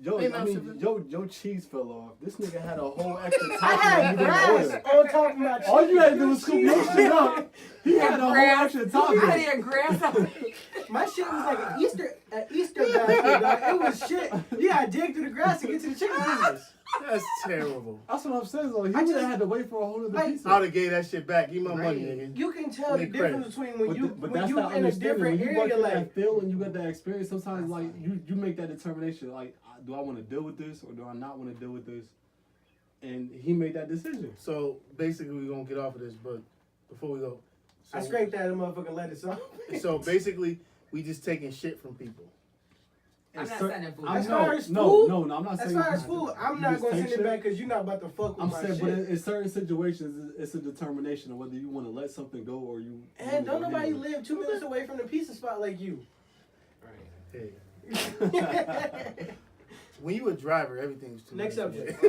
Yo, Ain't I no mean, different. your cheese fell off. This nigga had a whole extra I topping had that you grass didn't order. on top of my chicken. All you had to do was scoop your shit up. He had a whole extra You topping. had to get grass on it. My shit was like an Easter basket, dog. It was shit. You gotta dig through the grass to get to the chicken fingers. That's terrible. That's what I'm saying. Though. He I would just- have had to wait for a whole other like- pizza. I'd have gave that shit back. Give me my money, nigga. You can tell the Make difference between when you but when that's you not in a understanding. different When you work area, in like that field and you got that experience, sometimes like you make that determination. Like, do I want to deal with this or do I not want to deal with this? And he made that decision. So basically, we're gonna get off of this, but before we go, so, I scraped that motherfucking lettuce off. So basically, we just taking shit from people. I'm not Cer- sending food. As no, far as no, food- no, I'm not As saying. far as food, I'm you not just gonna take send it shit. back because you're not about to fuck with I'm my saying, shit. but in certain situations, it's a determination of whether you want to let something go or you. And don't wanna nobody go ahead live 2 minutes away from the pizza spot like you. Hey, when you a driver, everything's too Next much. subject.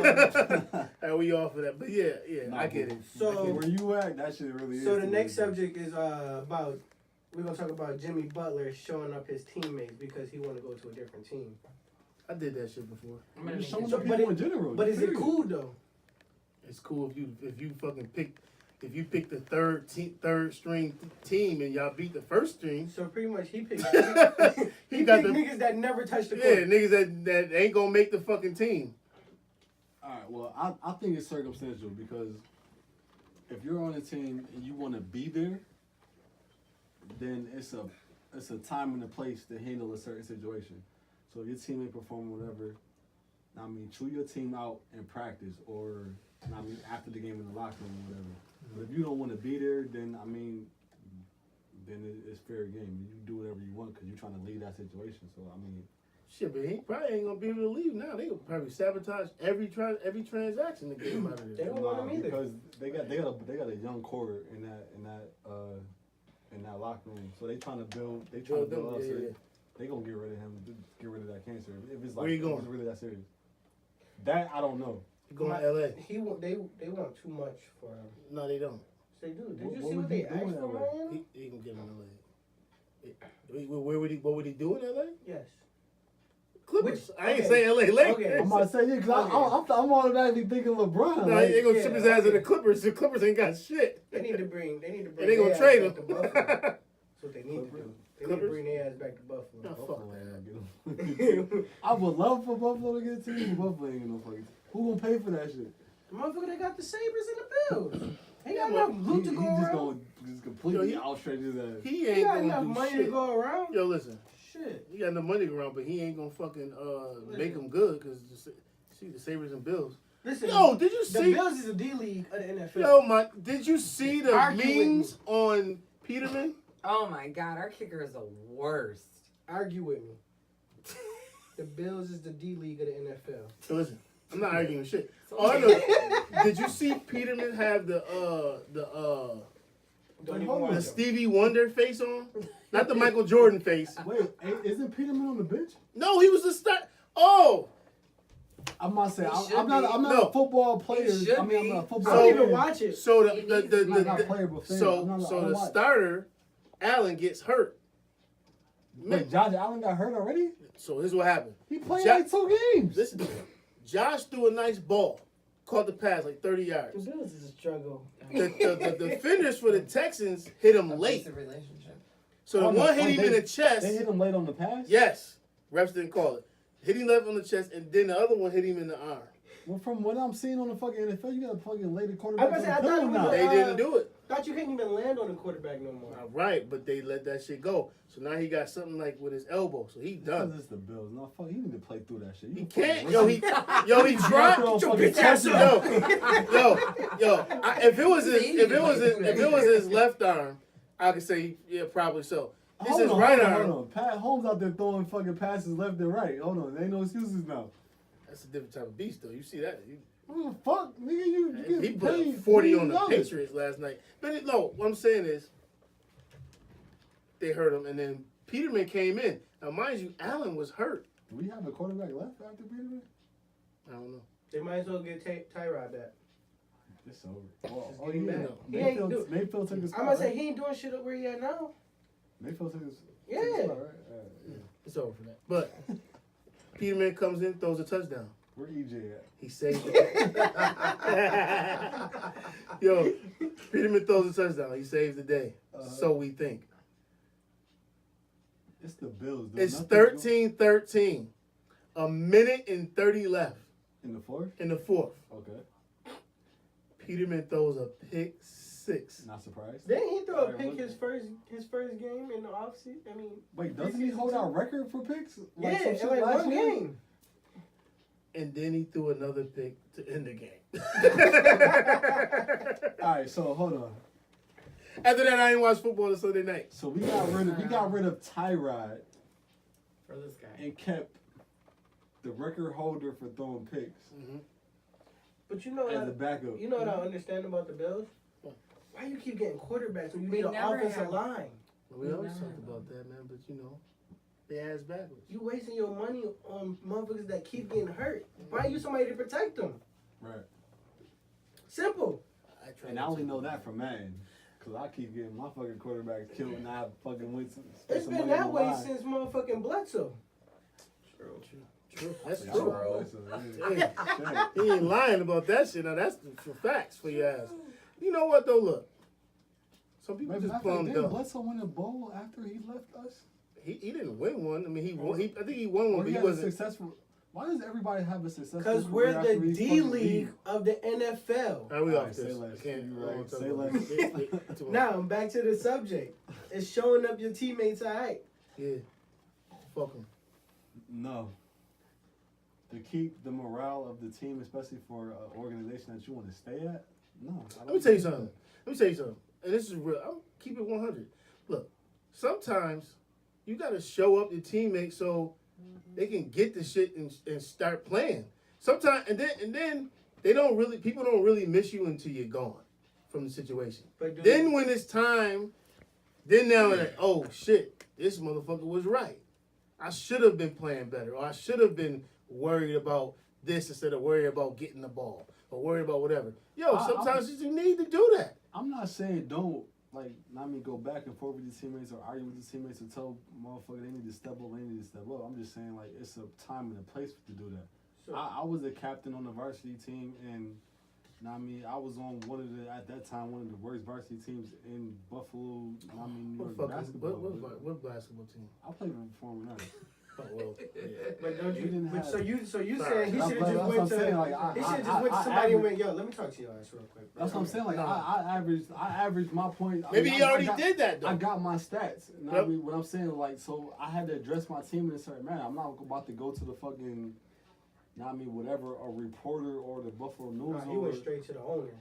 And we off of that, but yeah, Nah, I get it. So- where you at? That shit really is. So the the next way. subject is about we're gonna talk about Jimmy Butler showing up his teammates because he want to go to a different team. I did that shit before. I'm gonna Just make showing this up but people it- in general. But is it period. cool though? It's cool if you fucking pick the third string team and y'all beat the first string. So pretty much he picked He he got picked the niggas that never touched the yeah court. niggas that ain't gonna make the fucking team. All right. Well, I think it's circumstantial because if you're on a team and you want to be there, then it's a time and a place to handle a certain situation. So if your team ain't performing whatever, I mean, chew your team out in practice or I mean after the game in the locker room or whatever. But if you don't want to be there, then I mean, then it's fair game. You do whatever you want because you're trying to lead that situation. So I mean. Shit, but he probably ain't gonna be able to leave now. They gonna probably sabotage every transaction to get him out of They there. don't want him either. Because they got a young core in that locker room, so they trying to build. They trying to build up. Yeah, So yeah. they gonna get rid of him. Get rid of that cancer. If it's like Where you if going? it's really that serious. That I don't know. He going to LA? They want too much for him. No, they don't. They do. Did What- you what see would what he they do asked in for? LA? Ryan? He can get him in LA. What would he do in LA? Yes. Clippers. Which- I ain't okay. say LA Lakers. Okay. I'm about to say yeah, because I'm automatically thinking LeBron. No, like, he ain't gonna yeah, ship his ass to the okay. Clippers. The Clippers ain't got shit. They need to bring. And they their gonna ass trade back him. to Buffalo. That's what they need to do. They need Clippers? to bring their ass back to Buffalo. No, fuck Buffalo that. ain't gonna get him. I would love for Buffalo to get a team, but Buffalo ain't gonna fucking team. Who gonna pay for that shit? The motherfucker, they got the Sabres and the Bills. They got Yeah, enough loot to He go just around. gonna just completely Yo, outstretch his ass. He They ain't got gonna enough do money shit. to go around. Yo, listen. Shit. He got enough money around, but he ain't gonna fucking make them good because the Sabres and Bills. Listen, Yo, did you the see? Bills is a D League of the NFL. Yo, did you see the Argue with memes on Peterman? Oh my God, our kicker is the worst. Argue with me. The Bills is the D League of the NFL. So listen, I'm not arguing shit. All I know, did you see Peterman have the Don't even watch the them. Stevie Wonder face on? Not the Michael Jordan face. Wait, isn't Peterman on the bench? No, he was the start. Oh, I'm not saying He should I'm not No. a football player. should I mean, I'm be. not a I football. don't even fan. watch it. so He Not a player, but fan. I'm not- I so don't the watch. starter, Allen, gets hurt. Wait, Josh Allen got hurt already? So here's what happened. He played Ja- like 2 games. Listen to me. Josh threw a nice ball, caught the pass like 30 The yards. Bills is a struggle. The defenders for the Texans hit him late. Abusive relationship. So the Oh, no. one hit Oh, him in the chest. They hit him late on the pass? Yes. Refs didn't call it. Hit him left on the chest, and then the other one hit him in the arm. Well, from what I'm seeing on the fucking NFL, you got a fucking late I quarterback was on about the to say, I field thought it now. was They didn't do it. Thought you couldn't even land on the quarterback no more. All right, but they let that shit go. So now he got something like with his elbow. So he Because done. it's the Bills. No, fuck, he need to play through that shit. He You can't. fucking Yo, he tried. Get your Yo, bitch ass If it was his left arm, I could say yeah, probably so. This is right arm. Hold on. Pat Holmes out there throwing fucking passes left and right. Hold on. There ain't no excuses now. That's a different type of beast, though. You see that? What the fuck, nigga? You He get put paid 40 on the $40. Patriots last night. But no, what I'm saying is they hurt him, and then Peterman came in. Now, mind you, Allen was hurt. Do we have a quarterback left after Peterman? I don't know. They might as well get Tyrod back. It's over. Well, Just get him back. no. He ain't do- Mayfield took his spot. I'm gonna say right? he ain't doing shit up where he at now. Mayfield took his Yeah. spot, right? It's over for that. But Peterman comes in, throws a touchdown. Where EJ at? He saved it. Yo, Peterman throws a touchdown. He saves the day. So we think. It's the Bills. Dude. It's Nothing- 13-13. A minute and 30 left in the fourth. in the fourth. Okay. Peterman throws a pick six. Not surprised. Didn't he throw a Alright, pick what- his first game in the offseason? I mean, Wait, doesn't he hold our record for picks? yeah, some in shit like last one year? game. And then he threw another pick to end the game. All right, so hold on. After that, I didn't watch football on Sunday night. So we got rid of Tyrod For this guy. and kept the record holder for throwing picks But you know as what? the backup. You know what I understand about the Bills? Why you keep getting quarterbacks when you We need an never offensive have. line? We always No. talked about that, man, but you know, they ass backwards. You wasting your money on motherfuckers that keep getting hurt. Why you somebody to protect them? Right. Simple. I And I only know that from Madden. Because I keep getting my fucking quarterbacks killed and I fucking went to spend It's some been money that on way mine. since motherfucking Bledsoe. True. That's Yeah, true. bro. Yeah. He ain't lying about that shit. Now that's for facts for your ass. You know what though? Look, some people Wait, just matter of fact, plumb didn't dumb. Bledsoe win a bowl after he left us? He didn't win one. I mean, he won. I think he won one, Or but he he had a wasn't. successful. Why does everybody have a successful Because career we're after the he's D fucking League leave? of the NFL. All right, we All off right, say this. less. I can't. You're right. I don't Say talk less. about it. Now, back to the subject. It's showing up your teammates all right. Yeah. Fuck him. No. To keep the morale of the team, especially for an organization that you want to stay at? No. I Let me don't tell you think something. Let me tell you something. And this is real. I'm keep it 100. Look, sometimes you got to show up your teammates so they can get the shit and start playing. Sometimes and then they don't really people don't really miss you until you're gone from the situation. But Then when it's time, then now they're like, oh shit, this motherfucker was right. I should have been playing better, or I should have been worried about this instead of worried about getting the ball or worried about whatever. Yo, sometimes you need to do that. I'm not saying don't, like, I mean, go back and forth with your teammates or argue with your teammates or tell motherfucker they need to step up, they need to step up. I'm just saying, like, it's a time and a place to do that. So- I was a captain on the varsity team, and I mean, I was on at that time, one of the worst varsity teams in Buffalo, New What York fucking basketball. what basketball team? I played for Performing Arts. Oh, well, yeah. But don't We didn't you? But have- so you saying he That's should have what just I'm went to? saying, like, He should have just I went to somebody and average- went, yo, let me talk to your ass real quick. Bro. That's what I'm saying. Like No. I averaged my point. Maybe I he mean, already got, did that though. I got my stats. And Yep. I mean, what I'm saying, like, so I had to address my team in a certain manner. I'm not about to go to the fucking, whatever, a reporter or the Buffalo News Nah, he went straight to the owner.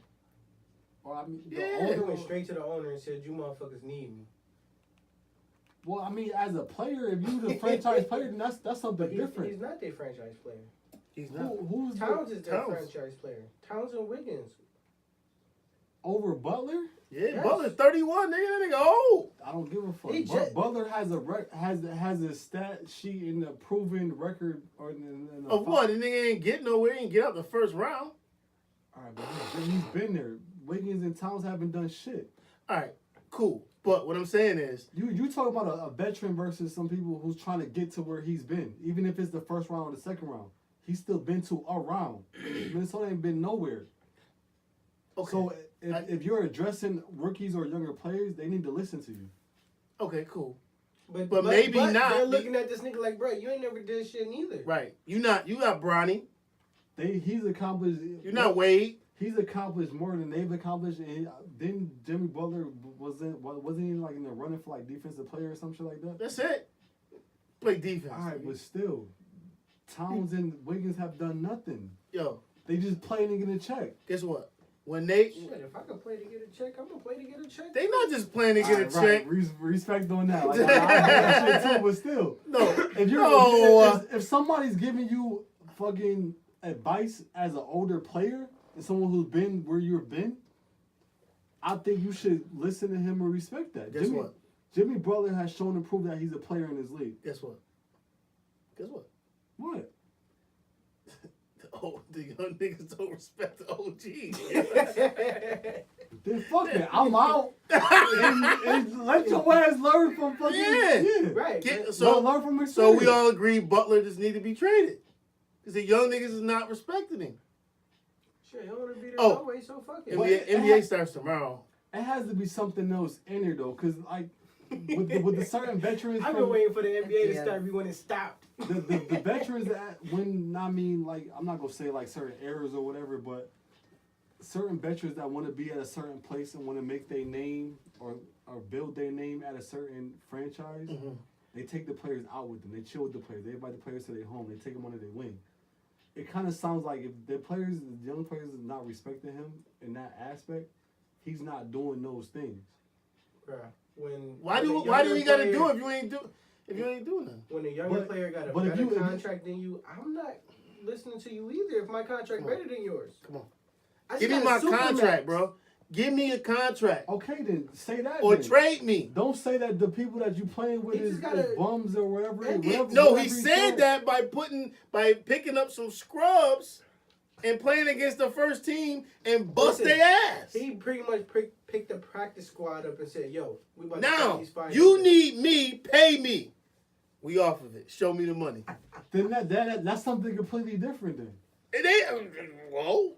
or I mean, the Yeah. He owner. went straight to the owner and said, "You motherfuckers need me." Well, I mean, as a player, if you the franchise player, then that's something But different. he's not their franchise player. He's not. Who's Towns is their Towns. franchise player. Towns and Wiggins. over Butler? Yeah, Yes. Butler's 31, nigga. That nigga old. I don't give a fuck. He just- Butler has has a stat sheet in the proven record or in the Of what? The nigga ain't get nowhere. He ain't get out the first round. All right, but he's been there. Wiggins and Towns haven't done shit. All right, cool. But what I'm saying is, You talk about a veteran versus some people who's trying to get to where he's been, even if it's the first round or the second round. He's still been to a round. Minnesota ain't been nowhere. okay, So if you're addressing rookies or younger players, they need to listen to you. okay, cool. But maybe not. They're looking at this nigga like, bro, you ain't never did shit neither. Right. You not Bronny. He's accomplished. You're not Wade. He's accomplished more than they've accomplished. And then Jimmy Butler wasn't he like in the running for like defensive player or some shit like that? That's it. Play defense. All right, nigga. but still, Towns and Wiggins have done nothing. Yo, They just playing to get a check. guess what? When they Shit, if I could play to get a check, I'm gonna play to get a check. they not just playing to get a Alright, check. right. Respect on that. Like, I get that shit too, but still, No, if you're no. if somebody's giving you fucking advice as an older player and someone who's been where you've been, I think you should listen to him and respect that. Guess what? Jimmy Butler has shown and proved that he's a player in this league. Guess what? Guess what? What? The young niggas don't respect the OG. Then fuck it. I'm out. and let your ass learn from fucking Yeah. Right. learn from experience. So we all agree Butler just need to be traded. Because the young niggas is not respecting him. Shit, you want to be there Oh. always, so fuck it. NBA starts tomorrow. It has to be something else in there though, because like with the certain veterans, I've been waiting for the NBA to start when it stopped. the veterans that when I mean like I'm not gonna say like certain errors or whatever, but certain veterans that want to be at a certain place and want to make their name or build their name at a certain franchise, they take the players out with them. They chill with the players. They invite the players to their home. They take them under their wing. It kind of sounds like if the young players, is not respecting him in that aspect, he's not doing those things. Bruh, Why do you gotta do it if you ain't doing nothing? When a younger player got a better contract than you, I'm not listening to you either if my contract better than yours. Come on. I just Give me got my a super contract, max. bro. Give me a contract. Okay, then say that. Or then. trade me. Don't say that the people that you playing with He is just gotta- bums or whatever. No, he whatever said that by picking up some scrubs and playing against the first team and bust Listen, their ass. He pretty much picked the practice squad up and said, "Yo, we about to Now, play these finals." you need me, pay me. We off of it. Show me the money. Then that's something completely different. Then It ain't. Whoa.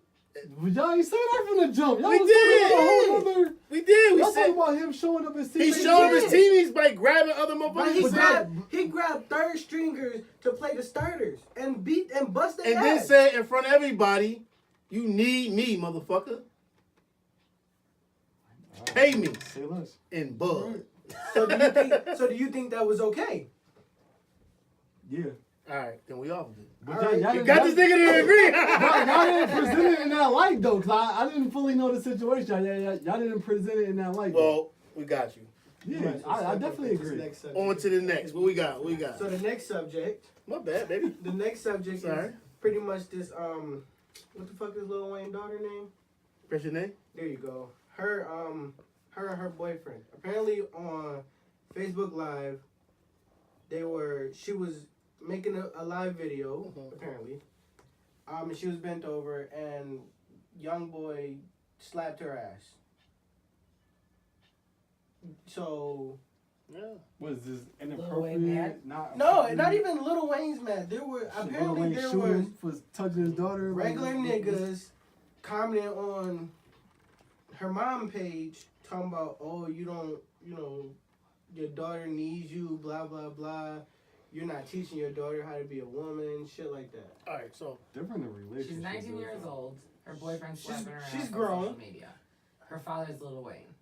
but y'all ain't say that from the jump. Y'all We was did. talking about a whole other. We did. We Y'all said talking about him showing up his team. he showed his teammates by grabbing other But motherfuckers he grabbed third stringers to play the starters and bust their and ass. then said in front of everybody, "You need me, motherfucker. Pay me Say less. in bud." So do you think that was okay? Yeah. All right, then we off of it. But All y'all- right. y'all You didn't- got this nigga to agree. Y'all didn't present it in that light though, cause I didn't fully know the situation. Y'all didn't present it in that light. Well, we got you. yeah, I definitely agree. On to the next. What we got? What we got? So the next subject, My bad, baby. the next subject Sorry. is pretty much this what the fuck is Lil Wayne's daughter name? What's your name? There you go. Her and her boyfriend. Apparently on Facebook Live, she was making a live video, apparently. And she was bent over and young boy slapped her ass. So Yeah. Was this Wayne inappropriate? mad? not even Lil Wayne's mad. There were apparently there was was touching his daughter. regular niggas commenting on her mom page talking about, oh, you don't, your daughter needs you, blah, blah, blah. you're not teaching your daughter how to be a woman, shit like that. All right, so Different in relationships. She's 19 years though. old. Her boyfriend's She's- slapping her ass she's on grown. social media. Her father's Lil Wayne.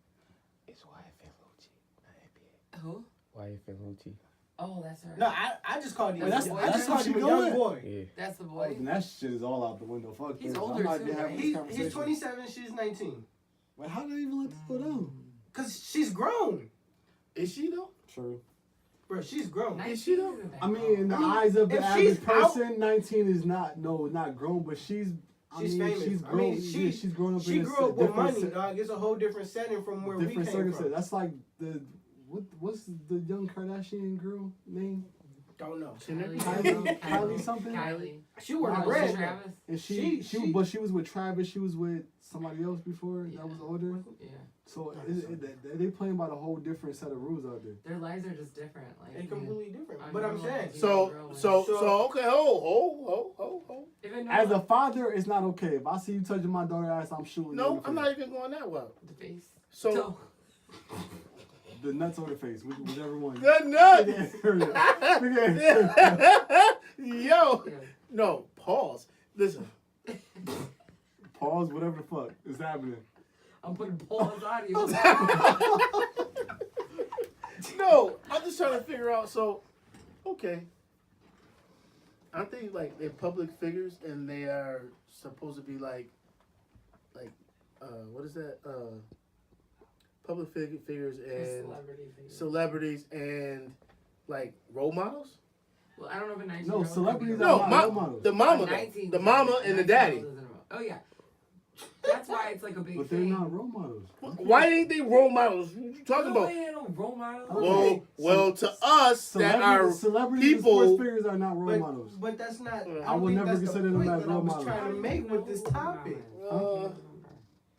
It's YFN Lucci, not Who? YFN Lucci. Oh, that's her. No, I just called him. That's- I just that's called what him a she young doing? boy. Yeah. That's the Oh, boy. then that shit is all out the window. Fuck He's this. older I'm not too, even having right? this conversation. He's 27, she's 19. Wait, how did they even let this go down? Cause she's grown, is she though? True. bro. She's grown. 19 she though? isn't that I mean, in the old. eyes of the if average she's out- person, 19 is not grown, but she's She's famous. She's I grown. mean, Yeah, she's grown up She in grew a up with different money, dog. It's a whole different setting from where we different came circumstance. from. That's like what's the young Kardashian girl name? Don't know. Kylie something? Kylie. She wore Kylie bread. Travis. And She- but she was with Travis. She was with somebody else before that was older. Yeah. So they playing by a whole different set of rules out there. Their lives are just different. Like, They're completely different. I'm But I'm normal. saying, So okay, hold. If it As a father, it's not okay. If I see you touching my daughter's ass, I'm shooting you. in No, the I'm face. not even going that well. the face. So No. The nuts or the face, whichever one. good nut. Yo, Yeah. no, pause. Listen, Pause, whatever the fuck is happening. I'm putting pause on you. no, I'm just trying to figure out. So, okay, aren't they like they're public figures and they are supposed to be like what is that? Public figures and Celebrity figure. celebrities and like role models. Well, I don't know if a 19 No, celebrities No, are ma- role models. the mama, the mama and the daddy. Oh yeah. That's why it's like a big But they're thing. not role models. Why ain't they role models? What you talking No, about? ain't no role model. Well, well, to us that are Celebrities and people. sports figures are not role models. but that's not. I would think never that's the consider them point as that I role was models. trying to make with this topic. Uh,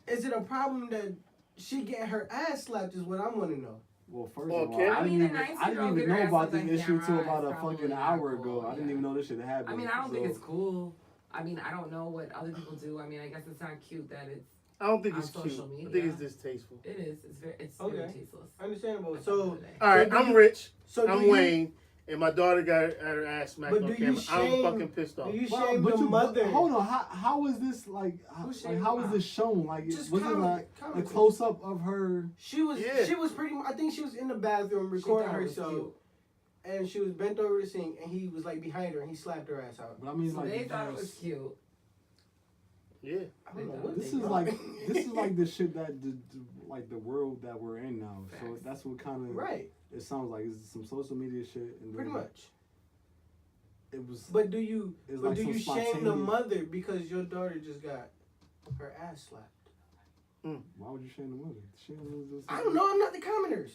Is it a problem that she getting her ass slapped? Is what I want to know. Well, first Well, of all, Kim- I I didn't mean, even, a I 19-year-old didn't even get know her about ass the on issue till camera about is a probably fucking not hour cool, ago. I didn't yeah. even know this shit happened. I mean, I don't think So- it's cool. I mean, I don't know what other people do. I mean, I guess it's not cute that it's. I don't think On it's cute. social I think media. it's distasteful. It is. It's very. It's Okay. very tasteless. Understandable. At the end So, of the day. All right, do I'm you- rich. so I'm do you- Wayne, and my daughter got her ass smacked But on do you camera. I'm shame- fucking pissed off. Do you Well, shame but the you, mother? hold on, how is this like? Who's Like shaming how the was mom? this shown? Like, Just was it like a comment. close up of her? She was. Yeah. She was pretty. I think she was in the bathroom She recording thought it was herself, cute. and she was bent over the sink, and he was like behind her, and he slapped her ass out. But I mean, So like, they thought it was cute. Yeah. I don't know what This they is thought. like this is like the shit that like the world that we're in now. So Facts. that's what kind of right, it sounds like. It's some social media shit. And pretty then much. It was. But do you? It's But like do some you shame the spontaneous- mother because your daughter just got her ass slapped? Why would you shame the mother? I don't know. I'm not the commenters.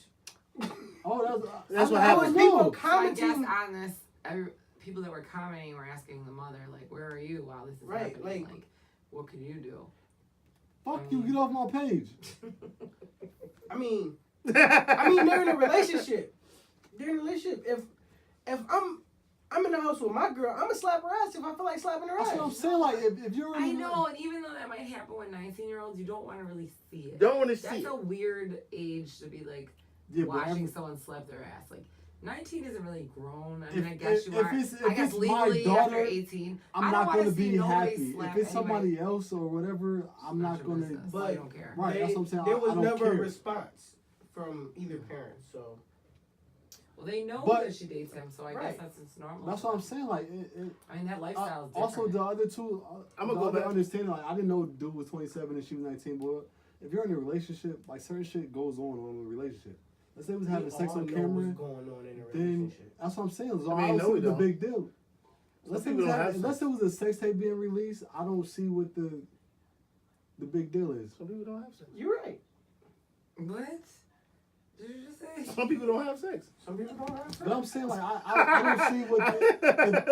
Oh, That's what I happened. was people So I guess commenting. on this, people that were commenting were asking the mother, like, "Where are you while this is Right, happening? like- Like, what can you do?" Fuck you! Get off my page. I mean, they're in a relationship. They're in a relationship. If I'm in the house with my girl, I'm gonna slap her ass if I feel like slapping her That's ass. what I'm saying. Like, if you're in I a- know, and even though that might happen with 19-year-olds, you don't want to really see it. Don't want to see That's it. a weird age to be like Yeah, but watching every- someone slap their ass. Like 19 isn't really grown. I If- mean, I guess you if are. it's- I if guess it's my legally daughter, after 18, I I'm don't not wanna going to see be nobody happy. slap If it's anybody. somebody else or whatever, I'm not going to. business. But- I don't care. Right, that's what I'm saying. There I was don't never a care. response from either parent. So Well, they know But- that she dates him, so I Right. guess that's it's normal. That's what I'm saying. Like, I mean, that lifestyle is different. also the other two. I'ma the go other back. understanding. Like, I didn't know dude was 27 and she was 19. But if you're in a relationship, like certain shit goes on in a relationship. Let's say we was having we sex all on know camera. what's going on in a Then relationship. that's what I'm saying. So I I, mean, don't no, see we the don't. big deal. Unless it people was don't have unless sex. it was a sex tape being released, I don't see what the big deal is. Some people don't have sex. You're right. What? Did you just say? Some people don't have sex. Some people don't have sex. But I'm saying, like, I don't see what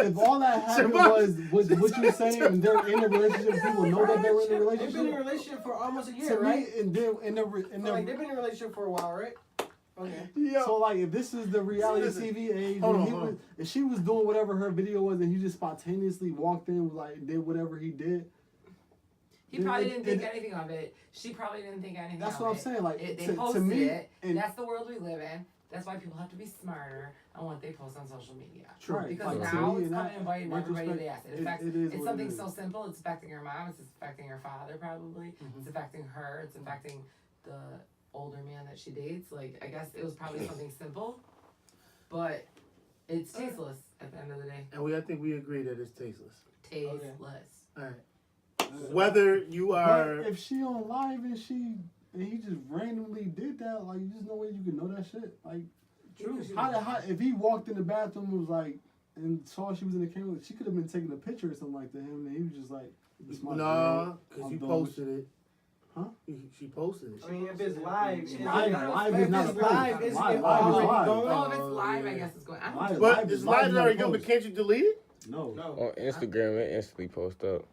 if all that happened was what you're saying, and they're in a relationship, people know that they're in a They've been in a relationship. relationship for almost a year, To right? me, and then So, like they've been in a relationship for a while, right? Okay. so like if this is the reality Listen, TV age, hold and on, he hold was, on. if she was doing whatever her video was, and he just spontaneously walked in, like did whatever he did. He then probably it- didn't think it- anything of it. She probably didn't think anything That's of what I'm it. saying. Like They to posted me, it. and That's the world we live in. That's why people have to be smarter on what they post on social media. True. Because Like, now to me, it's and coming and biting everybody in the ass. it It is it's what something it is. so simple. It's affecting your mom. It's affecting her father probably. It's affecting her. It's affecting the older man that she dates. Like, I guess it was probably something simple, but it's tasteless at the end of the day. And I think we agree that it's tasteless. Tasteless. All right. Whether you are, But if she on live and he just randomly did that, like, there's no way you can know that shit. Like, True. how if he walked in the bathroom and was like, and saw she was in the camera, she could have been taking a picture or something like that. Him, and he was just like, "This my nah, girl. because I'm you doing what posted it. Huh? She posted it. I mean, if it's live, Live is if not it's a live, post. it's Live is already live. going. Oh, if it's live, I guess it's going. I don't Live. do But Live this is live not already a go, but post. can't you delete it? No. On Instagram, it instantly post up.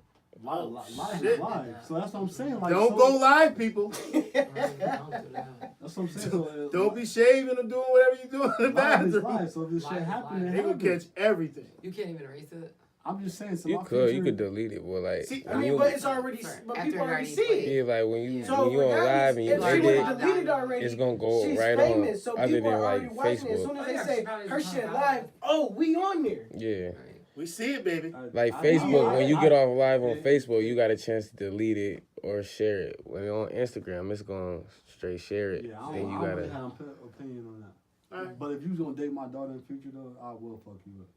Live Shit. is live. So that's what I'm saying. Like, Don't so, go live, people. Don't do that. That's what I'm saying. So, Don't be shaving or doing whatever you do in the live is bathroom. live. So if this Live shit is happened, live. They will catch everything. You can't even erase it. I'm just saying. So You my could future- delete it, but like, See, I when mean, you, but it's already, Sorry. but After people it already already see it. played. yeah, like when you So when you on regardless, live and you if she edit would it, have deleted already, it's gonna go she's right famous, on. so Other people than are already like watching it. As Facebook. soon as Oh, they yeah, say she probably her just shit hung live, out. oh, we on there. Yeah. Right. We see it, baby. Like I- Facebook, I- when you I- get off live on yeah. Facebook, you got a chance to delete it or share it. When on Instagram, it's gonna straight share it. Yeah, I Then don't, you I don't really gotta. have an opinion on that. Alright. But if you was gonna date my daughter in the future, though, I will fuck you up.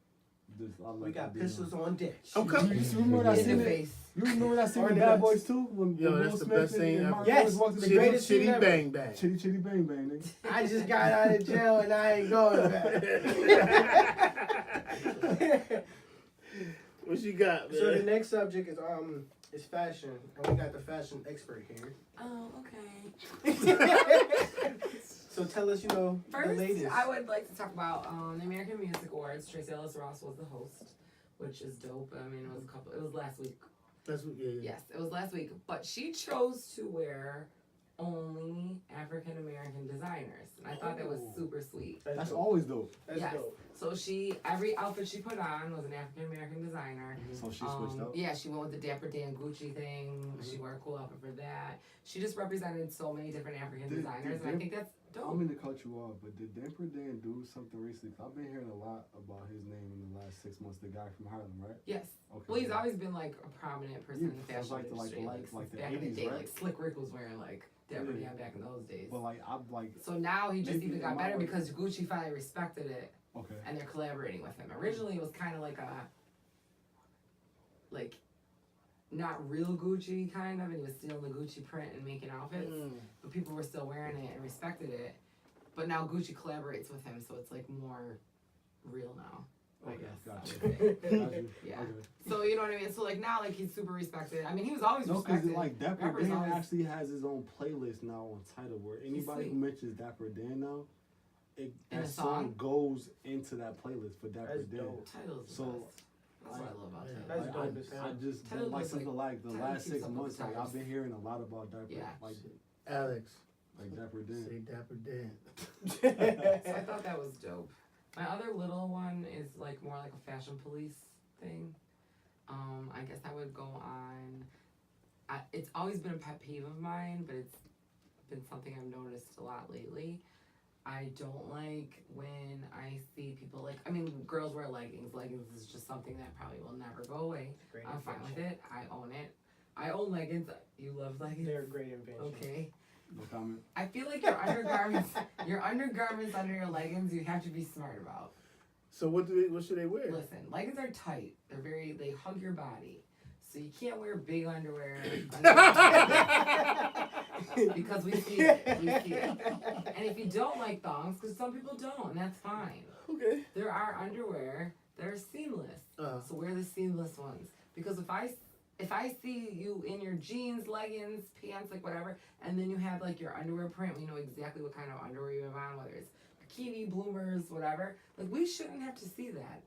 Just, I We like got that pistols on deck. Okay. You remember that In scene? the face. You remember that scene Or in the Bad nuts. Boys 2? When Yo, Will that's the Smith best and scene ever. Mark Yes. Lewis walked in the The Chitty, greatest scene chitty, ever. bang, bang. Chitty chitty bang bang, nigga. I just got out of jail and I ain't going back. What you got, man? So the next subject is fashion, and we got the fashion expert here. Oh, okay. So tell us, the First, latest. I would like to talk about the American Music Awards. Tracy Ellis Ross was the host, which is dope. I mean, it was last week. That's what, yeah. Yes, it was last week. But she chose to wear only African American designers, and I thought that was super sweet. That's dope. always dope. That's Yes. dope. So every outfit she put on was an African American designer. So she switched up. Yeah, she went with the Dapper Dan Gucci thing. She wore a cool outfit for that. She just represented so many different African Did- designers, did and I they- think that's I dope. don't mean to cut you off, but did Damper Dan do something recently? 'Cause I've been hearing a lot about his name in the last 6 months. The guy from Harlem, right? Yes. Okay. Well, he's always been like a prominent person Yeah, in the sounds fashion like the- industry, like since the back in the 80s, day. right? Like Slick Rick was wearing like Dapper Yeah. Dan back in those days. But like, I'm like, So now he just maybe even got in my better way- because Gucci finally respected it, okay. and they're collaborating with him. Originally, it was kind of like not real Gucci kind of, and he was stealing the Gucci print and making outfits, but people were still wearing it and respected it. But now Gucci collaborates with him, so it's like more real now, I Okay, guess. gotcha. I would say. Got you. Yeah. Okay. So you know what I mean? So like now, like he's super respected. I mean, he was always No, because respected. like Dapper Rappers Dan always- actually has his own playlist now on Tidal where anybody sweet. who mentions Dapper Dan now, In that a song song? goes into that playlist for Dapper That's Dan. dope. Title's the So, best. That's what I love about Yeah. Tidal. That's Like, dope as hell. I just Tidal like does, since like, the Tidal last keeps 6 up with months, the like I've times. been hearing a lot about Dapper, Yeah. Alex, like Dapper Dan. say Dapper Dan. So I thought that was dope. My other little one is like more like a fashion police thing. I guess I would go on. It's always been a pet peeve of mine, but it's been something I've noticed a lot lately. I don't like when I see people girls wear leggings. Leggings is just something that probably will never go away. Great I'm fine with invention. it. I own it. I own leggings. You love leggings? They're a great invention. Okay. No comment. I feel like your undergarments under your leggings, you have to be smart about. So what should they wear? Listen, leggings are tight. They hug your body. So you can't wear big underwear because we see it. And if you don't like thongs, because some people don't, and that's fine. Okay. There are underwear that are seamless. So wear the seamless ones. Because if I see you in your jeans, leggings, pants, like whatever, and then you have like your underwear print, we know exactly what kind of underwear you have on, whether it's bikini, bloomers, whatever. Like we shouldn't have to see that.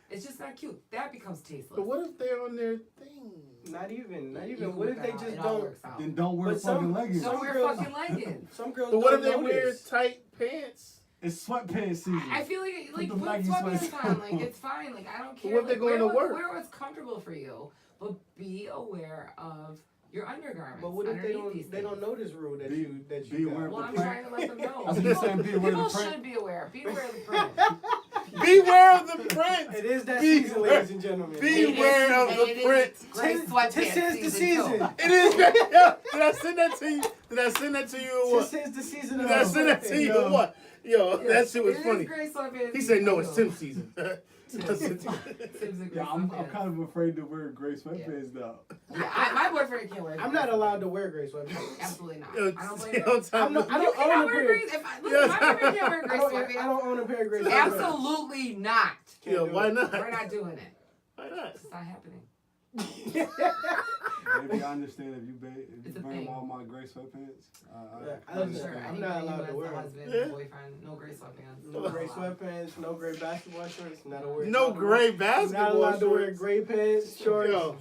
It's just not cute. That becomes tasteless. But what if they're on their thing? Not even. You can What work if they it out. just It all don't? works out. Then don't wear But fucking some- leggings. Don't wear girls- fucking leggings. Some girls But what if don't they wear notice. tight pants? It's sweatpants season. I feel like Put the put baggy sweatpants sweats on. on. Like it's fine. Like I don't care. what if they're like, going to work? Wear what's comfortable for you, but be aware of your undergarments. But what if underneath they don't know this rule that Be- you beware got? Well, I'm the trying to let them know. I was just saying, be aware People of the print. should be aware. Be aware of the print. Beware of the print. It is that Be- season, ladies and gentlemen. Beware of the print. Gray sweatpants. This is the season. It is. Did I send that to you? Did I send that to you or what? This is the season of Did I send that to you or what? Yo, that shit was funny. He said, no, it's Tim season. Yeah, I'm kind of afraid to wear gray sweatpants though. Yeah, my boyfriend can't wear. I'm not allowed to wear gray sweatpants. Absolutely not. Yo, I don't blame yo, you. Tom, I You don't cannot own a wear pair. gray. Listen, my boyfriend can't wear I gray don't sweatpants. own a pair of gray sweatpants. Absolutely not. Yo, Can't do why it. not? We're not doing it. Why not? It's not happening. Maybe I understand if you It's a bring thing. all my gray sweatpants. Yeah, I I'm understand. Sure. I'm Anybody not you allowed as to a wear 'em. husband, Yeah. boyfriend, no gray sweatpants. No gray sweatpants, no gray basketball shorts, not allowed. No gray Not basketball allowed to wear shorts. gray pants, shorts. Yo,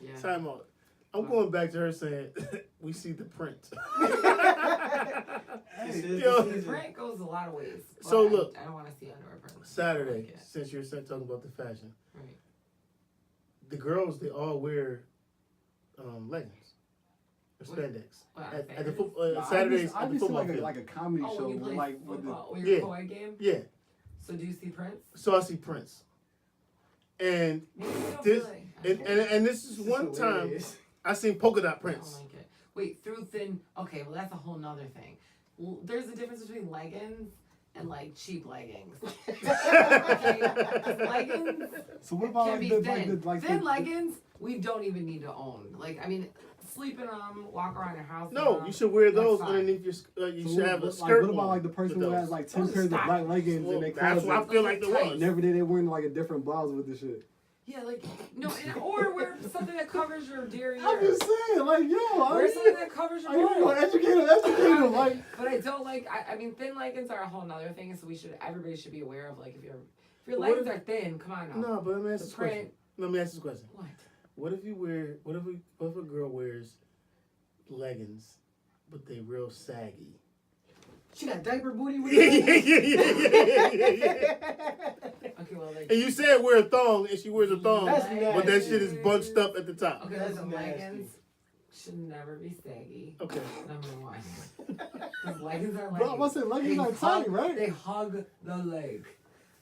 Yeah. time out. I'm going back to her saying, we see the print. This is Yo. the The season. print goes a lot of ways. But So look. I don't want to see underwear print. I Saturday, like it. since you're talking about the fashion, Right. the girls, they all wear leggings or What? spandex. What, At the Nah, Saturdays I at the just see football like field. like a comedy Oh, show when you with play like with the football, your Yeah. co-ed game. Yeah, So do you see prints? so I see Prince. And Maybe you don't this, really. and this is This one is time hilarious. I seen polka dot I Prince. don't like it. Wait, through thin. Okay, well that's a whole nother thing. Well, there's a difference between leggings and like cheap leggings. Okay, 'cause leggings So what about can like be the thin. like Thin the, leggings we don't even need to own. Like I mean, sleep in them, walk around your house. in No, 'em, you should wear that's those fine. underneath your. You so should what- have a like, skirt. what about on like the person with who has those. like 10 Those are pairs of black stockings. leggings Well, and they that's why I closet? feel like the Tight. one. Never did they wearing like a different blouse with the shit. Yeah, like no, or wear something that covers your derriere. I'm just saying, like yo, Wear something that covers your you butt. educate them, like. But I don't like. I mean, thin leggings are a whole nother thing. So everybody should be aware of like if your But what leggings if- are thin, come on now. No, but let me ask The this question. print. Let me ask this question. What? What if a girl wears leggings, but they real saggy? She got diaper booty with Yeah, it. Okay, well like. And you said wear a thong, and she wears a thong, That's but that shit is bunched up at the top. Okay, That's listen, nasty. leggings should never be saggy. Okay. Number one. Because leggings are leggings. Bro, I'm about to say leggings They are tight, hug- right? They hug the leg.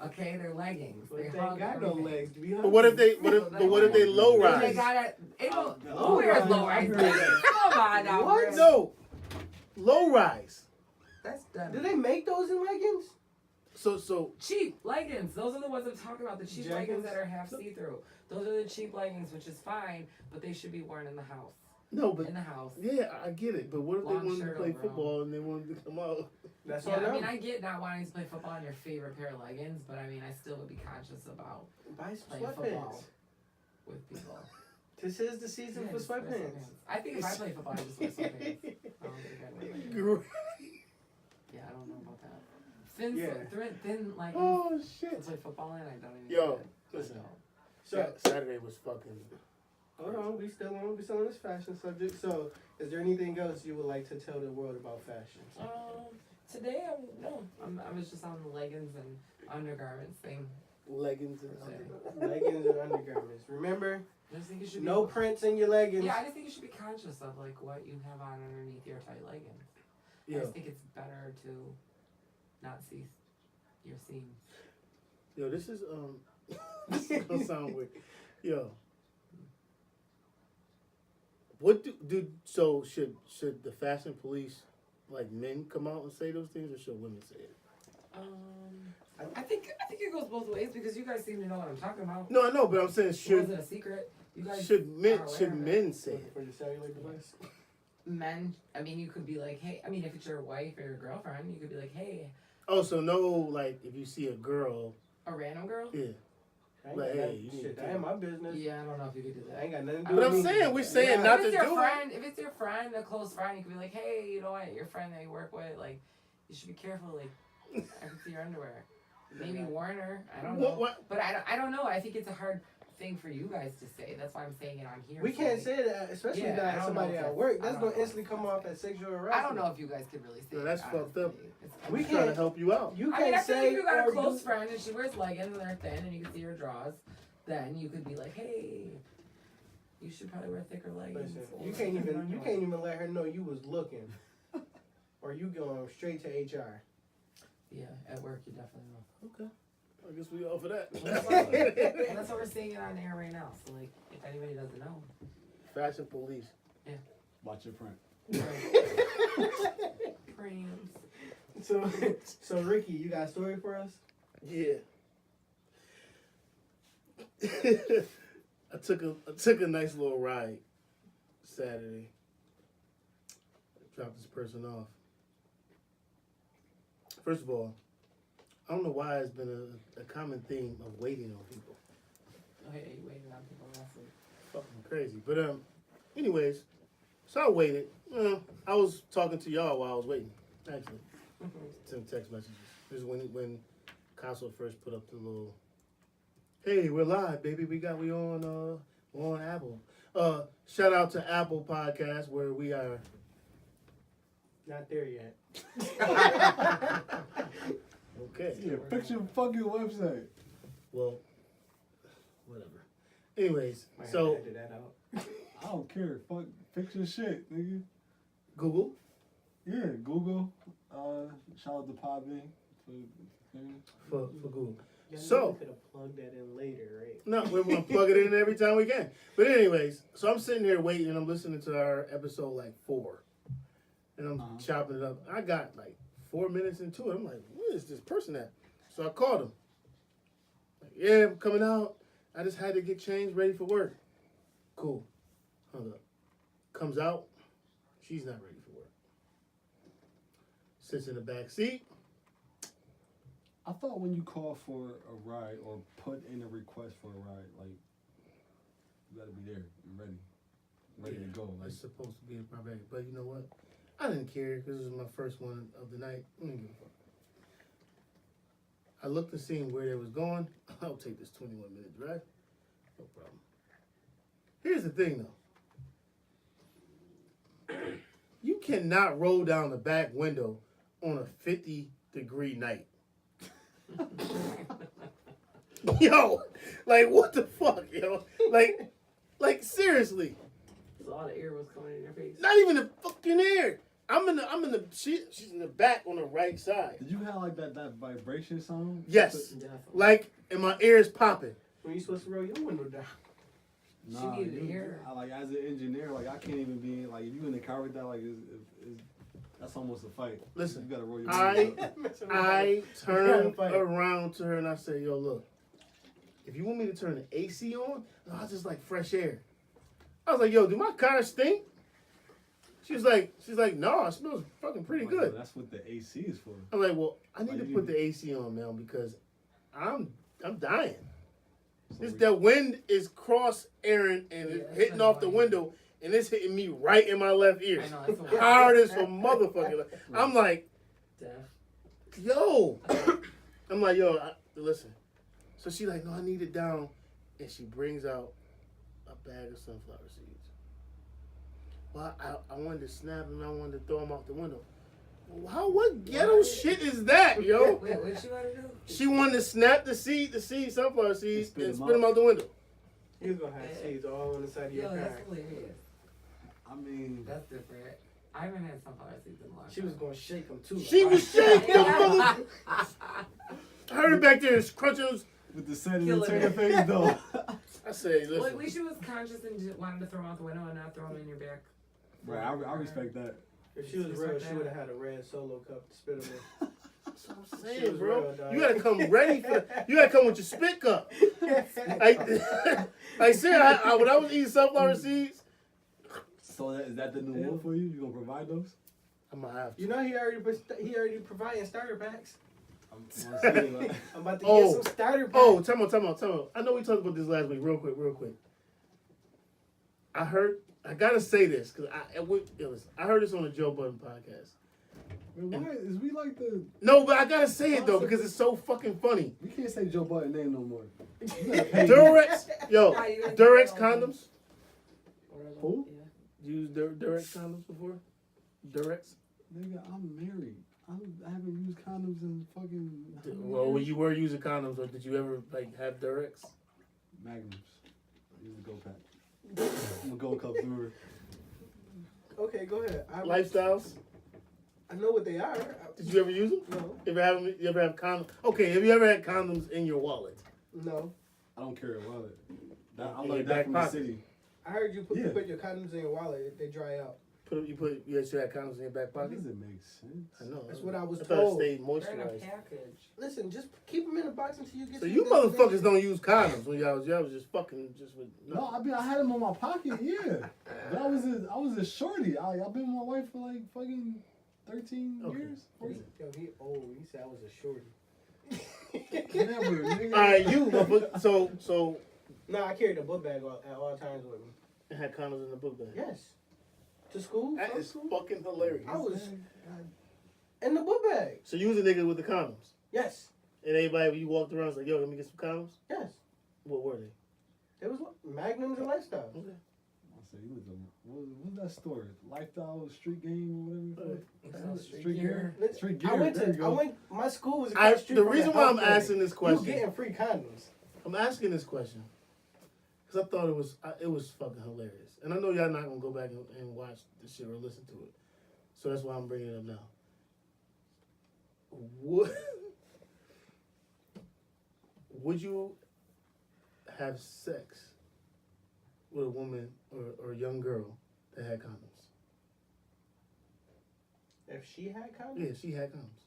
Okay, they're leggings. But They they hug got no everything. legs to be But what if they? What if they low They rise? got it. It don't. Oh, Who wears right. low rise? Come on now. What? Chris. No, low rise. That's dumb. Do they make those in leggings? So Cheap leggings. Those are the ones I'm talking about. The cheap leggings Jeggings? that are half see through. Those are the cheap leggings, which is fine, but they should be worn in the house. no, but In the house. yeah, I get it. But what if they Long wanted to shirt play over 'em. football and they wanted to come out? That's Yeah, all I mean, them. I get not wanting to play football in your favorite pair of leggings, but I mean, I still would be conscious about Buy some playing football sweatpants. with people. This is the season Yeah, for just wear sweatpants. I think if I play football, I just wear sweatpants. I don't think I wear leggings. Yeah, I don't know about that. Thin, Yeah. thin leggings Oh to shit! play football in, I don't even. Yo, get it. I listen. don't. So, Saturday was fucking. hold on, we still on this fashion subject. So, is there anything else you would like to tell the world about fashion? Today I was just on the leggings and undergarments thing. Leggings and Leggings and undergarments. Remember, I just think you should be no prints in your leggings. Yeah, I just think you should be conscious of like what you have on underneath your tight leggings. I Yo, just think it's better to not see your seams. yo, this is this is gonna sound weird. Yo, what so should the fashion police like men come out and say those things, or should women say it? I think it goes both ways because you guys seem to know what I'm talking about. No, I know, but I'm saying It should wasn't a secret. You guys should men are aware should of it. men say it? For your cellular device. Men, I mean, you could be like, hey, I mean, if it's your wife or your girlfriend, you could be like, hey, Oh, so no, like if you see a girl, a random girl. yeah. I ain't Like, got hey, that you need shit. to- That ain't my business. Yeah, I don't know if you could do I that. ain't got nothing to do But with I'm me. saying we're saying Yeah. not if to it's your do it. friend, if it's your friend, a close friend, you could be like, hey, you know what, your friend that you work with, like, you should be careful, like, I can see your underwear. Maybe Warner, I don't know. What? But I don't know. I think it's a hard thing for you guys to say. That's why I'm saying it on here. We can't say that, especially Yeah, I not don't somebody know if at that's- work. I That's don't gonna know. instantly come off as sexual harassment. I don't know if you guys could really say Yeah, it, that's fucked up. honestly. It's- We I'm trying to can't. help you out. You I can't mean, I feel say like if you got a or close do- friend and she wears leggings and they're thin and you can see her drawers, then you could be like, hey, You should probably wear thicker leggings. Listen, or you can't something on even yours. let her know you was looking, or you going straight to HR. Yeah, at work you definitely will. Okay. I guess we all for that. And that's what we're seeing it on air right now. So like, if anybody doesn't know, Fashion police. Watch your print. Prams. So Ricky, you got a story for us? Yeah. I took a nice little ride Saturday. Dropped this person off. First of all, I don't know why it's been a common theme of waiting on people. Oh yeah, you waited on people last week. Fucking crazy. But anyways, so I waited. I was talking to y'all while I was waiting. Actually, sent text messages. This is when Console first put up the little, "Hey, we're live, baby. We on Apple." Shout out to Apple Podcast where we are. Not there yet. Okay. Yeah, fix your fucking website. Well, whatever. Anyways, Might have so to edit that out. I don't care. Fuck, fix your shit, nigga. Google. Yeah, Google. Shout out to Podbean For Google. Yeah, So- we could have plugged that in later, right? No, we're gonna plug it in every time we can. But anyways, so I'm sitting here waiting and I'm listening to our episode like 4. And I'm chopping it up. I got like 4 minutes into it. I'm like, where is this person at? So I called him. Like, yeah, I'm coming out. I just had to get changed, ready for work. Cool. Hung up. Comes out. She's not ready for work. Sits in the back seat. I thought when you call for a ride or put in a request for a ride, like, you gotta be there. You're ready to go. Like, It's supposed to be a priority. But you know what? I didn't care because this was my first one of the night. I didn't give a fuck. I looked to see where they was going. I'll take this 21-minute drive. No problem. Here's the thing, though. You cannot roll down the back window on a 50-degree night. Yo, like, what the fuck, yo? Like, seriously. A lot of air was coming in your face. Not even the fucking air. She's in the back on the right side. did you have like that vibration sound? Yes. Definitely. Like, and my ears popping. When you supposed to roll your window down? Nah, She needed air. like as an engineer, like I can't even be like if you in the car with that, like that's almost a fight. Listen, you gotta roll your I windows up. I turned Fight. around to her and I said, yo, look, if you want me to turn the AC on, no, I just like fresh air. I was like, yo, do my car stink? She's like, no, it smells fucking pretty Like, good. yo, that's what the AC is for. I'm like, well, I need Like, to you put need- the AC on, man, because I'm dying. So The wind is cross airing and Yeah, it's that's hitting off the annoying. window and it's hitting me right in my left ear. I know, that's the worst. Hard as a motherfucker. I'm like, Deaf. yo. I'm like, yo, listen. So she like, no, I need it down. And she brings out a bag of sunflower seeds. Well, I wanted to snap them. I wanted to throw them out the window. What ghetto shit is that, yo? Wait, what you want to do? She wanted to snap the sunflower seeds, spit and them spit them out the window. You was gonna have seeds all on the side of your Yo, car. that's hilarious. I mean, That's different. I haven't had sunflower seeds in a long She was gonna shake them too. She was shaking. I heard her back there crunching. with the setting Killing and turn your it. face though. I said, Well, listen. at least she was conscious and just wanted to throw them out the window and not throw them in your back. Right, I respect that. If she was Just real, like she that. would have had a red solo cup to spit them in. That's what I'm She saying, was bro. real, dog. You gotta come ready for. You gotta come with your spit cup. Like Sarah, when I was eating sunflower seeds, So is that the new move for you? You gonna provide those? I'm gonna have to. You know he already providing starter packs. I'm saying, like, I'm about to Oh. get some starter packs. Oh, time out. I know we talked about this last week. Real quick. I gotta say this because I heard this on the Joe Budden podcast. man, why is we like the? No, but I gotta say it though because it's so fucking funny. We can't say Joe Budden name no more. You gotta pay. Durex, yo, Yeah, you gotta Durex do that all condoms. Who? Yeah. You used Durex condoms before? Durex. Nigga, I'm married. I haven't used condoms in fucking. how many Well, when years? you were using condoms, or did you ever like have Durex? Magnums. I use the Go Pack. I'm gonna go customer. Okay, go ahead. Lifestyles. I know what they are. Did you ever use them? No. You ever have condoms? Okay, have you ever had condoms in your wallet? No. I don't carry a wallet. I In learned your that back from pocket. the city. I heard you Yeah. put your condoms in your wallet. They dry out. You actually had condoms in your back That pocket? doesn't make sense. I know. That's what I was thought told. it stayed They're in a moisturized. package. Listen, just keep them in the box until you get. So to you your destination. motherfuckers don't use condoms when y'all was just fucking just with. No, I had them in my pocket, yeah. But I was a shorty. I've been with my wife for like fucking 13 Okay. years. 14. Yo, he old. He said I was a shorty. Never, nigga. All right, you motherfucker. So No, I carried a book bag at all times with me. it had condoms in the book bag. Yes. To school. That from is school. fucking hilarious. I was in the book bag. So you was a nigga with the condoms, Yes. and anybody you walked around was like, "Yo, let me get some condoms." Yes. What were they? There was Magnums and Lifestyles. Okay. I said, you was what's that store? Lifestyle Street Game or whatever? Street Gear. Street Gear. I went there you to. go. My school was across the street The from reason the why I'm health clinic. asking this You question, getting free condoms. I'm asking this question because I thought it was fucking hilarious, and I know y'all not gonna go back and watch the shit or listen to it, so that's why I'm bringing it up now. Would you have sex with a woman or a young girl that had condoms? If she had condoms, Yeah, she had condoms.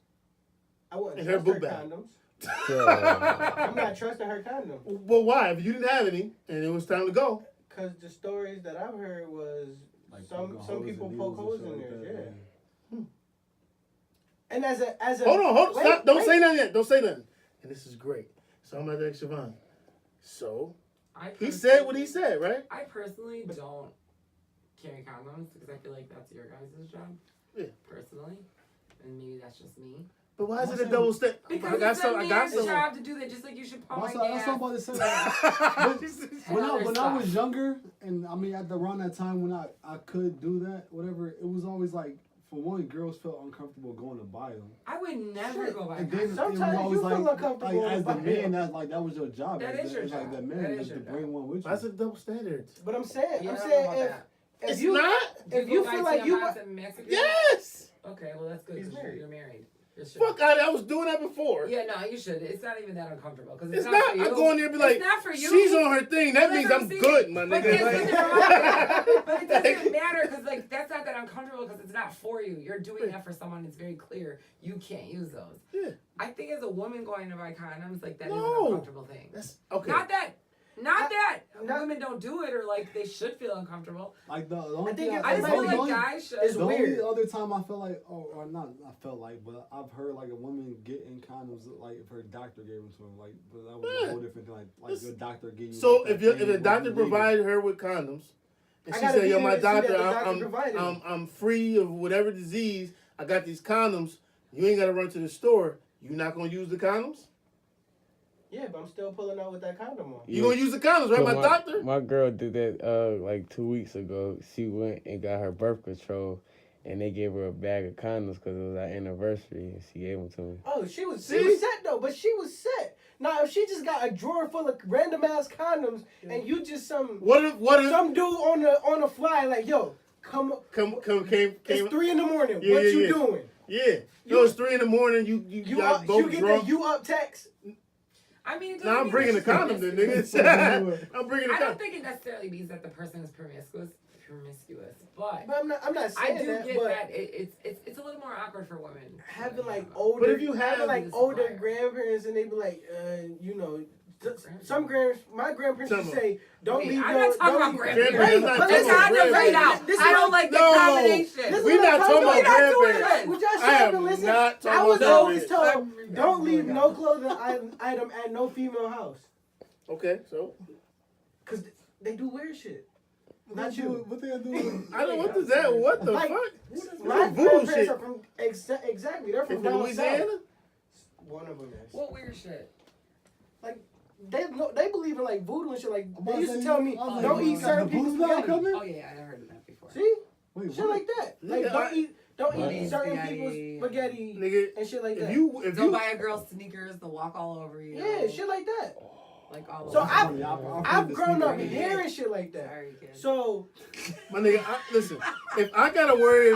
I wouldn't In her trust book her bag. condoms. Yeah. I'm not trusting her condom. Well, why? If you didn't have any and it was time to go, Cause the stories that I've heard was Like some poking people and poke holes needles in and shit there, like yeah. that, And as a hold on, wait, stop! Don't wait. say nothing yet. Don't say nothing. And this is great. So I'm at the Siobhan. So he said what he said, right? I personally don't carry condoms because I feel like that's your guys' job. Yeah. Personally. And maybe that's just me. But why is it a What's double step? Because I got it's some. a I got man's some. job to do that, just like you should pump That's my what I'm gas. about to say. When other I stuff. was younger, and I mean around that time when I could do that, whatever, it was always like, for one, girls felt uncomfortable going to buy them. I would never Shit. go by And then condoms. it Sometimes was always you feel like uncomfortable as the buying man, them. that was your job. That Like, is your it's like job. the That man is just to your bring job. one with you. That's a double standard. But I'm saying, Yeah, I I'm don't know saying about that. if It's you not. if you go feel by like you Tiamat's and Mexican? Yes. Okay, well that's good He's because married. you're married. You're Fuck out! I was doing that before. Yeah, no, you should. It's not even that uncomfortable because It's not. for you. I'm going there and be like, it's not for you. she's on her thing. That Well, means that's I'm what I'm good, saying. my But nigga. there's nothing wrong with it. But it doesn't matter because like that's not that uncomfortable because it's not for you. You're doing that for someone. It's very clear you can't use those. Yeah. I think as a woman going to buy condoms, like that is No. an uncomfortable thing. That's okay. Not that not- women don't do it or like they should feel uncomfortable. Like the only I think thing it- I just the feel only- like guys should. it's The weird. only other time I felt like, or not, I felt like, but I've heard like a woman getting condoms, like if her doctor gave them to her, like, but that was a whole different thing. Like your doctor gave you. So like, if that the thing doctor where you provided her with condoms, and I she gotta said, be "Yo, there my to see that doctor, the doctor provided it." I'm free of whatever disease. I got these condoms. You ain't gotta run to the store. You not gonna use the condoms? Yeah, but I'm still pulling out with that condom on. You gonna use the condoms, right? So My doctor. My girl did that like 2 weeks ago. She went and got her birth control, and they gave her a bag of condoms because it was our anniversary, and she gave them to me. Oh, she was See? set though, but she was set. Now if she just got a drawer full of random ass condoms and you just some What if some dude on the fly like, yo, came it's 3 a.m. What Yeah, you yeah. doing? Yeah. No, it's 3 a.m. You You got up, both you get drunk. the you up text. I mean, it Now I'm doesn't bringing the mean that condom she's then, promiscuous. nigga. I'm bringing the I don't condom. think it necessarily means that the person is promiscuous, but But I'm not I saying do that, get but that it's a little more awkward for women. having like Yeah. older, But if you have having like the older supplier. grandparents and they be like, you know, some my grandparents Tell would me. say, don't Wait, leave I'm no, not talking don't about leave- grandparents. Grandparents, Wait, not but talking It's listen, about condoms right now. This is I don't what- like the No. combination. This is We what not I'm talking about We're not doing grandparents. that. Would y'all I shut up am and listen? not talking I was about always grandparents. told, don't leave no clothing item at no female house. Okay, so Because they do weird shit. Not What you. What they do? I don't know what is that. What the Like, fuck? My Voodoo grandparents shit. are from, exactly, they're They from from down Louisiana? south. One of them is. What weird shit? They believe in like voodoo and shit. Like I'm they about used to to say, tell me, I was like, don't eat got certain the people's booze now spaghetti. coming? Oh yeah, I heard of that before. See, Wait, shit what? like that. Like Nigga, don't What? eat certain Spaghetti. people's spaghetti Nigga, and shit like if that. you Don't buy a girl sneakers, they'll walk all over you. Yeah, shit like that. Like all So over. I've grown up Sorry, hearing kid. shit like that. Sorry, kid. So My nigga, listen. If I gotta worry,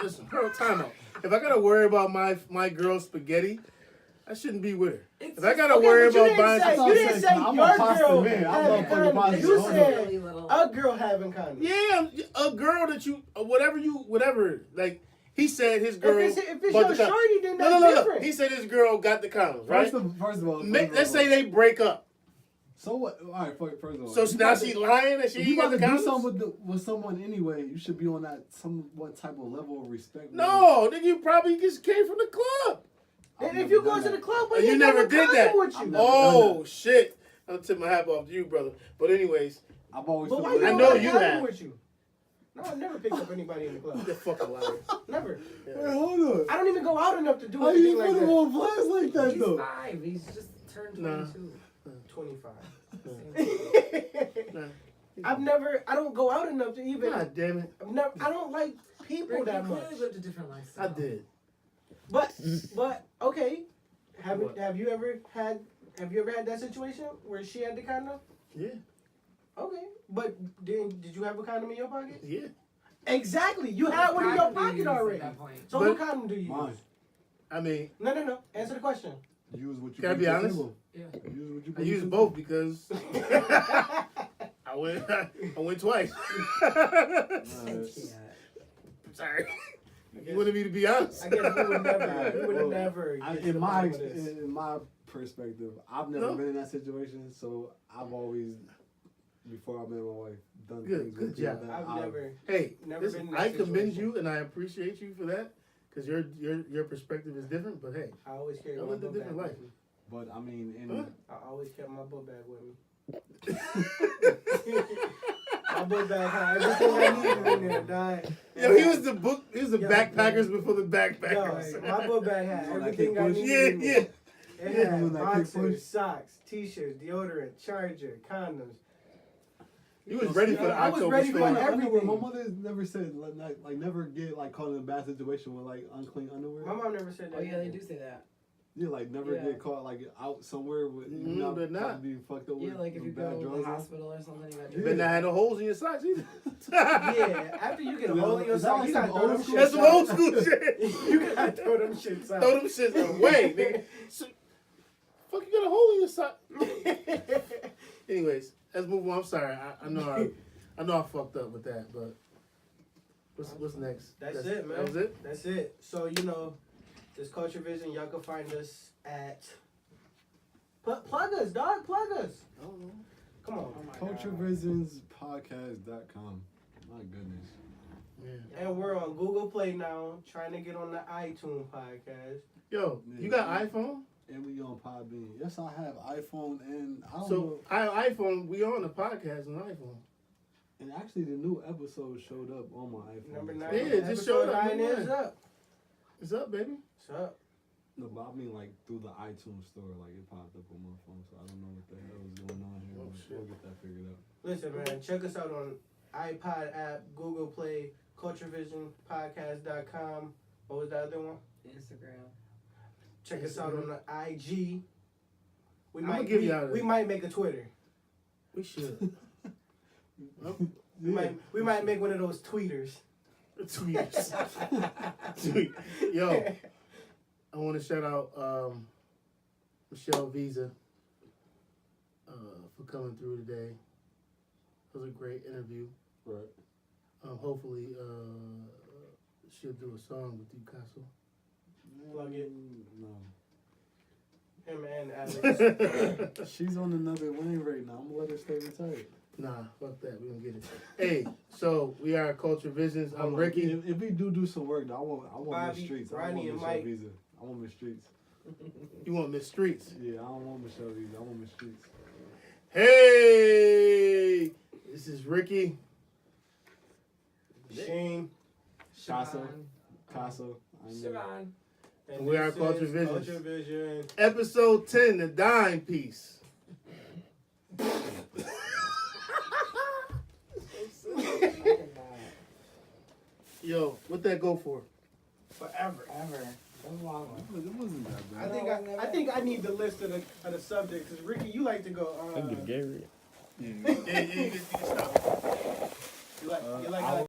listen, time out. If I gotta worry about my girl's spaghetti, I shouldn't be with her. If I gotta worry but you about buying, you didn't say I'm a your pasta girl man. I having love fucking condoms. pasta. You Hold said Really little. a girl having condoms. yeah, a girl that you, whatever. Like he said, his girl. If it's bought your the con- shorty, then that's no. different. He said his girl got the condoms, right? First of all, Let's say they break up. So what? All right, first of all. So now she lying and she If you ain't got about the to do condoms. something with someone anyway, you should be on that somewhat type of level of respect. No, nigga, you probably just came from the club. And if you go to the club, but You never did that. With you. I've never Oh done shit! I'll tip my hat off to you, brother. But anyways, I've always. But felt why like- you I don't know got you condom have. with you? No, I've never picked up anybody in the club. you're fucking lying. Never. Wait, hold on. I don't even go out enough to do How anything you like put him that. on blast like that He's though? 5. He's just turned Nah. 22. 25. Nah. I don't go out enough to even. God damn it! I don't like people Rick, that you much. clearly lived a different lifestyle. I did. But okay. Have What? you ever had that situation where she had the condom? Yeah, Okay. But did you have a condom in your pocket? yeah. Exactly. You had one in your pocket already. At that point. So But- what condom do you use? Mine. I mean, No. Answer the question. Use what you. Can I bring be to the honest? table. Yeah. Use what you I bring used to the both table. because I went twice. Sorry. You wanted me to be honest. I guess we would never. Well, Never. I, get to in the my bottom of this. in my perspective, I've never No. been in that situation, so I've always, before I met my wife, done Good- things good with people job. that I've I- never. Hey, Never listen, been in that I commend situation. you and I appreciate you for that because your perspective is different. But hey, I always carry I my lived a book bag different with life. me. But I mean, in Huh? I always kept my book bag with me. My book bag had everything I needed in there, dog. yo, he was the Yo, backpackers before the Yo, backpackers. my book bag had You know that everything kick I push? needed Yeah, in there. yeah. It Yeah, had when that kick push. boxers, socks, t-shirts, deodorant, charger, condoms. You was ready for the I was October ready for storm. that. I never, everything. my mother never said like never get like caught in a bad situation with like unclean underwear. My mom never said that. Oh yeah, they either. do say that. Yeah, like never Yeah. get caught like out somewhere with But not. being fucked up with Yeah, like if you bad go to drugs. the hospital or something, you got You better not have no holes in your socks either. Yeah, after you get a hole in your Is that sock, like you gotta some throw them old school- shits That's some out. old school shit. You gotta throw them shits out. Throw them shits away, nigga. So, fuck, you got a hole in your sock. Anyways, let's move on. I'm sorry. I know I fucked up with that, but what's next? That's it, man. That was it? That's it. So, you know, this Culture Vision, y'all can find us at... Plug us, dog. Plug us. I don't know. Come on. CultureVisionspodcast.com. My goodness. Yeah. And we're on Google Play now, trying to get on the iTunes podcast. Yo, you got iPhone? And we on Podbean. Yes, I have iPhone and I don't know. So iPhone, we on the podcast on iPhone. And actually, the new episode showed up on my iPhone. Number 9. Yeah, it just showed episode up. 9 is up. It's up, baby. It's up. No, but I mean like through the iTunes store, like it popped up on my phone. So I don't know what the hell is going on here. Oh, but shit. we'll get that figured out. Listen, man, check us out on iPod app, Google Play, CultureVisionPodcast.com. What was the other one? Instagram. Check us out on the IG. We I'ma might give you out of we it. might make a Twitter. We should. We might make one of those tweeters. Tweets. Tweet. Yo, I want to shout out Michelle Visa for coming through today. It was a great interview. Right. Hopefully, she'll do a song with you, Castle. Plug it. No. Him and Alex. She's on another lane right now. I'm gonna let her stay retired. Nah, fuck that. We don't get it. Hey, so we are Culture Visions. I'm Ricky. If we do some work, though, I want Bobby, Miss Streets. I Rodney, want and Michelle Mike. Visa. I want Miss Streets. You want Miss Streets? Yeah, I don't want Michelle Visa. I want Miss Streets. Hey, this is Ricky. Shane. Casa. Siobhan. Casa. I know. Siobhan. And We are this Culture is Visions. Culture Vision. Episode 10, The Dime Piece. Yo, what that go for? Forever. Ever. a long one. It wasn't that bad. I think I need the list of the subjects. Cause Ricky, you like to go. I get Gary. Yeah, you can stop. You like